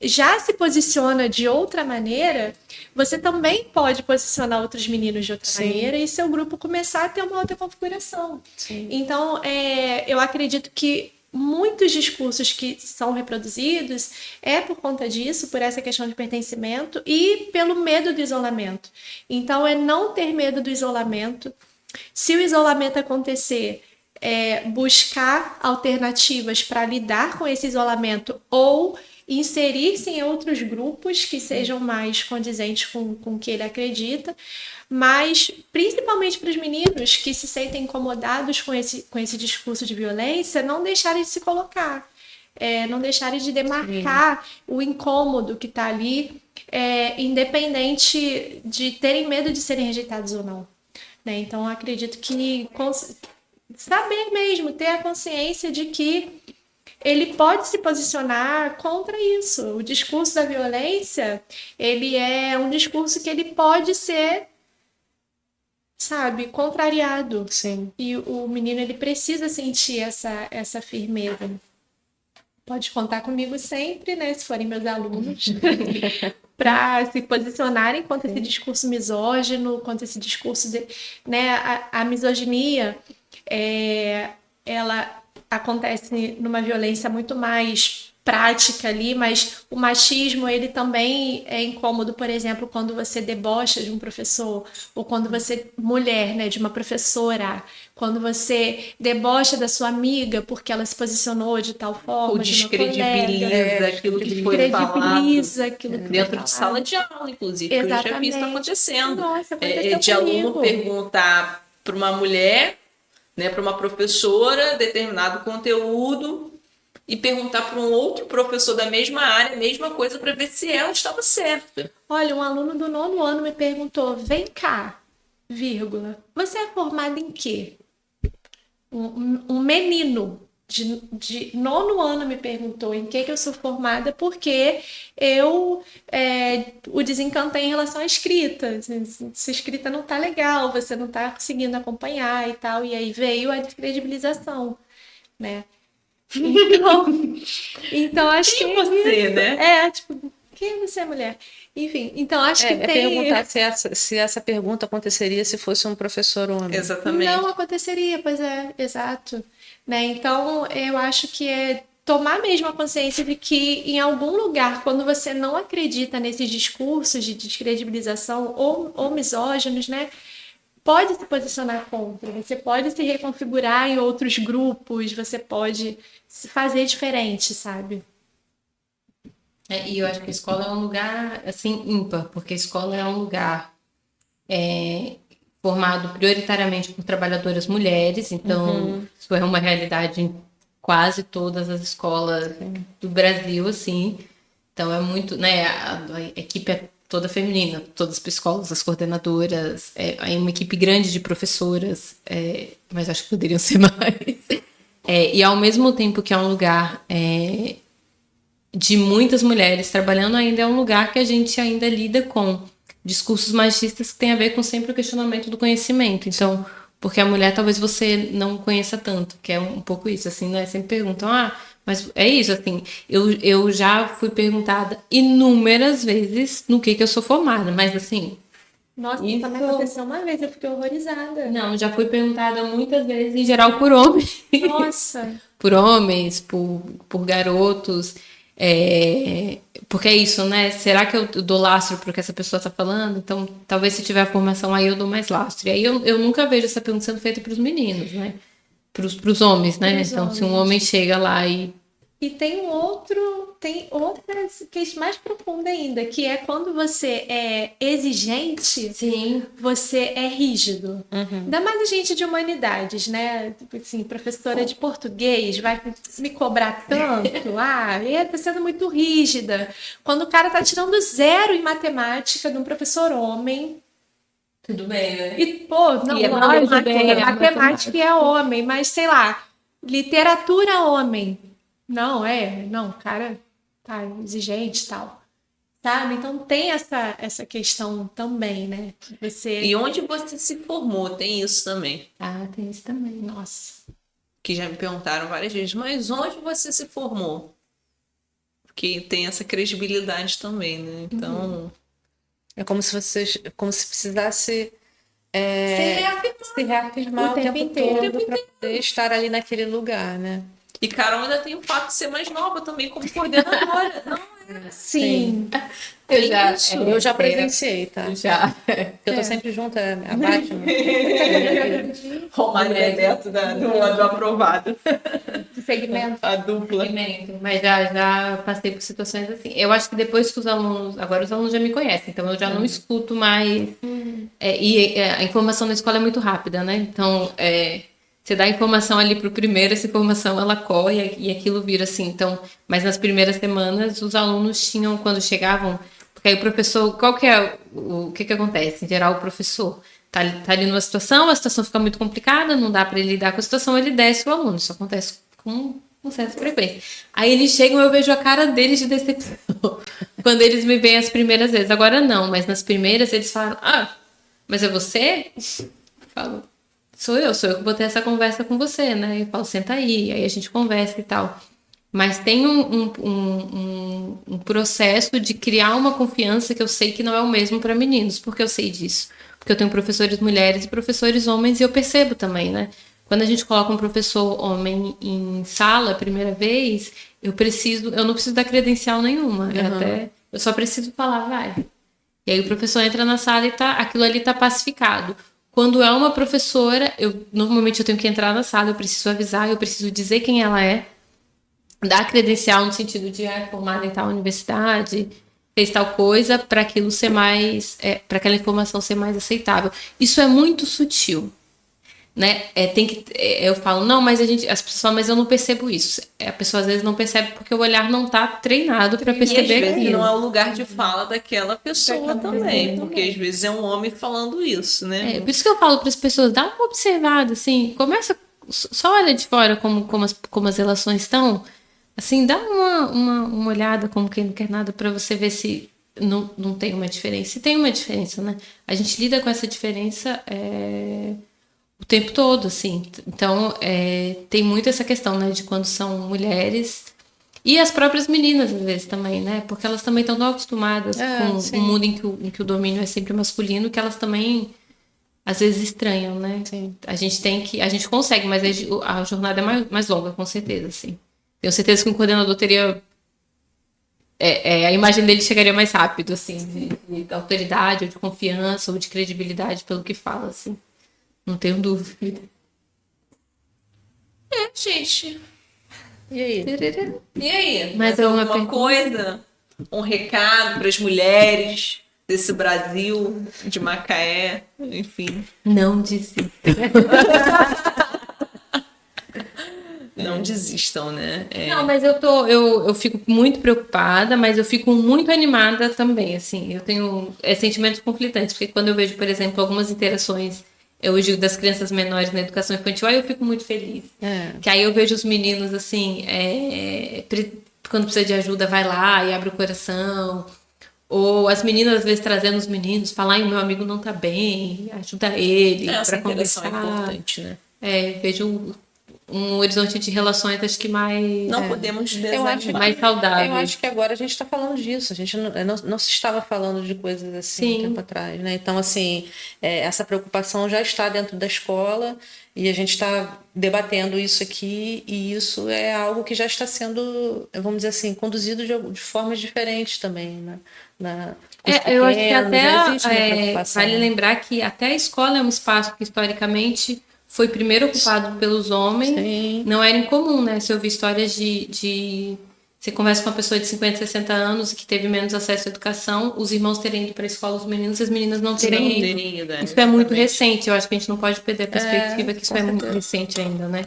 já se posiciona de outra maneira, você também pode posicionar outros meninos de outra maneira e seu grupo começar a ter uma outra configuração. Então, eu acredito que muitos discursos que são reproduzidos é por conta disso, por essa questão de pertencimento e pelo medo do isolamento. Então, é não ter medo do isolamento. Se o isolamento acontecer, buscar alternativas para lidar com esse isolamento ou inserir-se em outros grupos que sejam mais condizentes com o que ele acredita, mas principalmente para os meninos que se sentem incomodados com esse discurso de violência, não deixarem de se colocar, não deixarem de demarcar o incômodo que está ali, independente de terem medo de serem rejeitados ou não. Né? Então, acredito que saber mesmo, ter a consciência de que ele pode se posicionar contra isso. O discurso da violência, ele é um discurso que ele pode ser, sabe, contrariado. Sim. E o menino, ele precisa sentir essa firmeza. Pode contar comigo sempre, né, se forem meus alunos, para se posicionarem contra esse discurso misógino, contra esse discurso de, né, a misoginia, ela acontece numa violência muito mais prática ali, mas o machismo, ele também é incômodo, por exemplo, quando você debocha de um professor, ou quando você, mulher, né, de uma professora, quando você debocha da sua amiga porque ela se posicionou de tal forma, Ou descredibiliza aquilo que foi falado dentro de sala de aula, inclusive, que eu já vi isso acontecendo. Nossa, de aluno perguntar para uma mulher, né, para uma professora, determinado conteúdo e perguntar para um outro professor da mesma área, mesma coisa, para ver se ela estava certa. Olha, um aluno do 9º ano me perguntou, vem cá, vírgula, você é formada em quê? Um menino de 9º ano me perguntou em que eu sou formada, porque eu o desencantei em relação à escrita. Sua escrita não tá legal, você não tá conseguindo acompanhar e tal. E aí veio a descredibilização, né? Então acho que você, né? tipo, quem você é, mulher? Enfim, então acho que tem... perguntar se essa pergunta aconteceria se fosse um professor homem. Exatamente. Não aconteceria, pois é, exato. Né? Então, eu acho que é tomar mesmo a consciência de que em algum lugar, quando você não acredita nesses discursos de descredibilização ou misóginos, né, pode se posicionar contra, você pode se reconfigurar em outros grupos, você pode se fazer diferente, sabe? E eu acho que a escola é um lugar, assim, ímpar, porque a escola é um lugar formado prioritariamente por trabalhadoras mulheres, então isso é uma realidade em quase todas as escolas do Brasil, assim. Então é muito, né, a equipe é toda feminina, todas as psicólogas, as coordenadoras, é uma equipe grande de professoras, mas acho que poderiam ser mais. E ao mesmo tempo que é um lugar de muitas mulheres trabalhando, ainda é um lugar que a gente ainda lida com discursos machistas que tem a ver com sempre o questionamento do conhecimento. Então, porque a mulher talvez você não conheça tanto, que é um pouco isso, assim, né? Sempre perguntam, mas é isso, assim, eu já fui perguntada inúmeras vezes no que eu sou formada, mas assim... Nossa, isso também aconteceu uma vez, eu fiquei horrorizada. Não, já fui perguntada muitas vezes, em geral por homens. Nossa! Por homens, por garotos... porque é isso, né? Será que eu dou lastro para o que essa pessoa está falando? Então, talvez se tiver formação aí eu dou mais lastro. E aí eu nunca vejo essa pergunta sendo feita para os meninos, né? Para os homens, né? Então, homens. Se um homem chega lá e tem outra questão mais profunda ainda, que é quando você é exigente, sim, você é rígido. Ainda mais a gente de humanidades, né? Assim, professora de português vai me cobrar tanto, tá sendo muito rígida. Quando o cara tá tirando 0 em matemática de um professor homem, Tudo bem, né? E, pô, não, E é lógico, matemática, matemática é homem, mas sei lá, literatura homem. Não, cara tá exigente e tal. Sabe? Então tem essa questão também, né? Você. E onde você se formou, tem isso também. Ah, tem isso também. Nossa. Que já me perguntaram várias vezes, mas onde você se formou? Porque tem essa credibilidade também, né? Então, É como se precisasse Se se reafirmar O o tempo tempo inteiro. todo para poder estar ali naquele lugar, né? e Carol ainda tem o fato de ser mais nova também como coordenadora. Não, Sim. tem isso. Eu já presenciei, tá? Já. Eu tô sempre junto a Batman. Romário Bebeto do aprovado. Do segmento. A dupla. Mas já passei por situações assim. Eu acho que depois que os alunos. Agora os alunos já me conhecem, então eu já não escuto mais. A informação na escola é muito rápida, né? Então, você dá a informação ali pro primeiro, essa informação ela corre e aquilo vira assim. Então, mas nas primeiras semanas, os alunos tinham, quando chegavam. Porque aí o professor. Qual que é o que acontece? Em geral, o professor. Tá ali numa situação, a situação fica muito complicada, não dá para ele lidar com a situação, ele desce o aluno. Isso acontece com certa frequência. Aí eles chegam, eu vejo a cara deles de decepção. Quando eles me veem as primeiras vezes. Agora não, mas nas primeiras eles falam: Ah, mas é você? Eu falo: sou eu que vou ter essa conversa com você, né? Eu falo: senta aí a gente conversa e tal. Mas tem um processo de criar uma confiança que eu sei que não é o mesmo para meninos, porque eu sei disso. Porque eu tenho professores mulheres e professores homens e eu percebo também, né? Quando a gente coloca um professor homem em sala a primeira vez, eu não preciso dar credencial nenhuma. Eu só preciso falar, vai. E aí o professor entra na sala e aquilo ali tá pacificado. Quando é uma professora, normalmente eu tenho que entrar na sala, eu preciso avisar, eu preciso dizer quem ela é, dar credencial no sentido de formada em tal universidade, fez tal coisa, para aquilo ser mais, para aquela informação ser mais aceitável. Isso é muito sutil, né? Eu falo, não, mas as pessoas falam, mas eu não percebo isso. A pessoa às vezes não percebe porque o olhar não está treinado para E às perceber vezes aquilo. não é o lugar de fala daquela pessoa também, porque às vezes é um homem falando isso, né? Por isso que eu falo para as pessoas, dá uma observada, assim, começa, só olha de fora como as relações estão, assim, dá uma olhada como quem não quer nada para você ver se não tem uma diferença. E tem uma diferença, né? A gente lida com essa diferença o tempo todo, assim. Então, tem muito essa questão, né, de quando são mulheres e as próprias meninas, às vezes, também, né? Porque elas também estão tão acostumadas com um mundo em que o domínio é sempre masculino, que elas também, às vezes, estranham, né? Sim. A gente consegue, mas a jornada é mais longa, com certeza, assim. Tenho certeza que um coordenador teria... a imagem dele chegaria mais rápido, assim, de autoridade, ou de confiança, ou de credibilidade pelo que fala, assim. Não tenho dúvida. Gente. E aí? E aí? Mais alguma alguma pergunta? coisa? Um recado para as mulheres desse Brasil, de Macaé, enfim. Não desista. Não desistam, né? Não, mas eu fico muito preocupada, mas eu fico muito animada também, assim. Eu tenho sentimentos conflitantes, porque quando eu vejo, por exemplo, algumas interações hoje das crianças menores na educação infantil, aí eu fico muito feliz. Que aí eu vejo os meninos, assim, quando precisa de ajuda, vai lá e abre o coração. Ou as meninas, às vezes, trazendo os meninos, falar, o meu amigo não tá bem, ajuda ele Essa para interação conversar. é importante, né? Vejo um horizonte de relações, acho que mais... Não podemos Eu acho desanimar. mais saudável. Eu acho que agora a gente está falando disso. A gente não se estava falando de coisas assim um tempo atrás, né? Então, assim, essa preocupação já está dentro da escola e a gente está debatendo isso aqui e isso é algo que já está sendo, vamos dizer assim, conduzido de formas diferentes também, né? Eu acho que já até existe uma preocupação. vale lembrar que até a escola é um espaço que historicamente foi primeiro ocupado pelos homens. Sim. Não era incomum, né? Se ouvir histórias de você conversa com uma pessoa de 50, 60 anos que teve menos acesso à educação, os irmãos terem ido para a escola, os meninos e as meninas não terem ido. Isso é muito recente. Eu acho que a gente não pode perder a perspectiva que isso é muito recente ainda, né?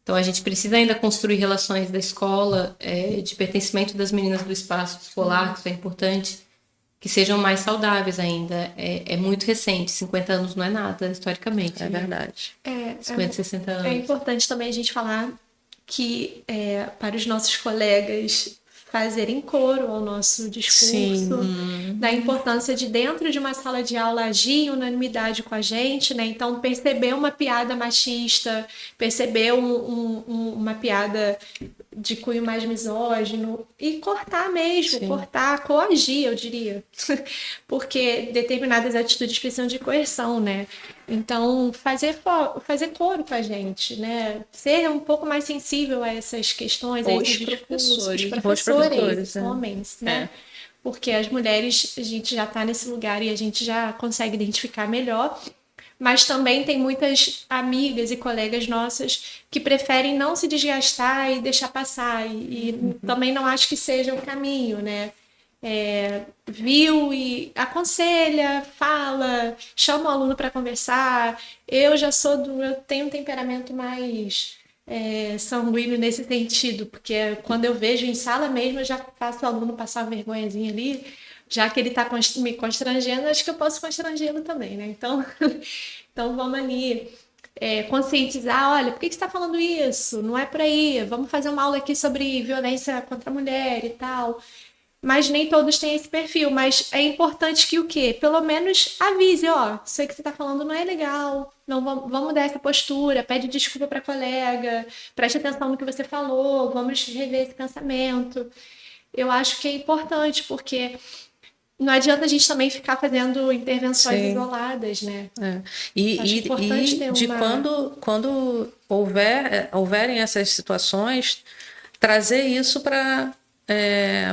Então a gente precisa ainda construir relações da escola, de pertencimento das meninas do espaço escolar, que isso é importante. que sejam mais saudáveis ainda. É muito recente, 50 anos não é nada, historicamente. É verdade. 50, 60 anos. É importante também a gente falar que para os nossos colegas fazerem coro ao nosso discurso, da importância de dentro de uma sala de aula agir em unanimidade com a gente, né? Então, perceber uma piada machista, perceber uma piada de cunho mais misógino e cortar mesmo, cortar, coagir, eu diria. Porque determinadas atitudes precisam de coerção, né? Então, fazer coro com a gente, né? Ser um pouco mais sensível a essas questões, a esses discursos, os professores, homens, né? Porque as mulheres, a gente já está nesse lugar e a gente já consegue identificar melhor. Mas também tem muitas amigas e colegas nossas que preferem não se desgastar e deixar passar. E também não acho que seja o caminho, né? Viu e aconselha, fala, chama o aluno para conversar. Eu tenho um temperamento mais sanguíneo nesse sentido, porque quando eu vejo em sala mesmo, eu já faço o aluno passar uma vergonhazinha ali. Já que ele está me constrangendo, acho que eu posso constrangê-lo também, né? Então, vamos ali conscientizar, olha, por que você está falando isso? Não é por aí, vamos fazer uma aula aqui sobre violência contra a mulher e tal. Mas nem todos têm esse perfil, mas é importante que o quê? Pelo menos avise, ó, isso aí que você está falando não é legal, não, vamos mudar essa postura, pede desculpa para a colega, preste atenção no que você falou, vamos rever esse pensamento. Eu acho que é importante, porque não adianta a gente também ficar fazendo intervenções isoladas, né? Acho importante ter quando houverem essas situações, trazer isso para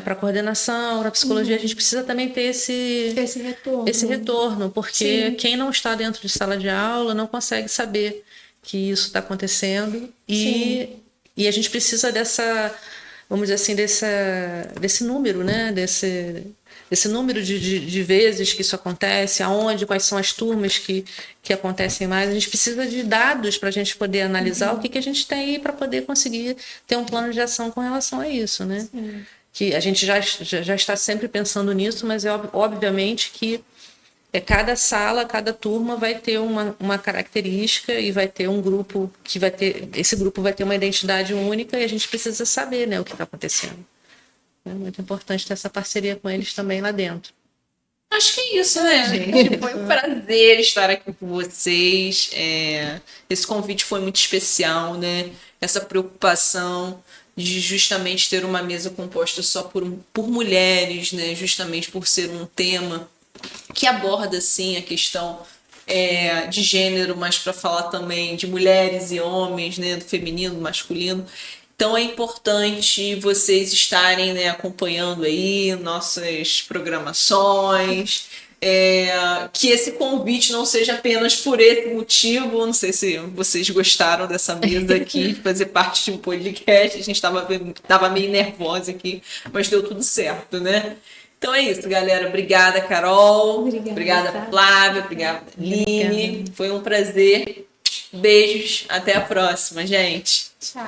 a coordenação, para a psicologia, a gente precisa também ter esse retorno, porque quem não está dentro de sala de aula não consegue saber que isso está acontecendo e a gente precisa vamos dizer assim, desse número, né? Desse número de vezes que isso acontece, quais são as turmas que acontecem mais. A gente precisa de dados para a gente poder analisar o que a gente tem aí para poder conseguir ter um plano de ação com relação a isso, né? Que a gente já está sempre pensando nisso, mas obviamente que cada sala, cada turma vai ter uma característica e vai ter um grupo esse grupo vai ter uma identidade única e a gente precisa saber, né, o que está acontecendo. É muito importante ter essa parceria com eles também lá dentro. Acho que é isso, né, gente? Foi um prazer estar aqui com vocês. Esse convite foi muito especial, né? Essa preocupação de justamente ter uma mesa composta só por mulheres, né? Justamente por ser um tema que aborda, sim, a questão de gênero, mas para falar também de mulheres e homens, né? Do feminino, do masculino. Então é importante vocês estarem, né, acompanhando aí nossas programações, que esse convite não seja apenas por esse motivo. Não sei se vocês gostaram dessa mesa aqui, de fazer parte de um podcast. A gente estava meio nervosa aqui, mas deu tudo certo, né? Então é isso, galera. Obrigada, Carol. Obrigada, Flávia. Obrigada, Aline. Foi um prazer. Beijos. Até a próxima, gente. Tchau.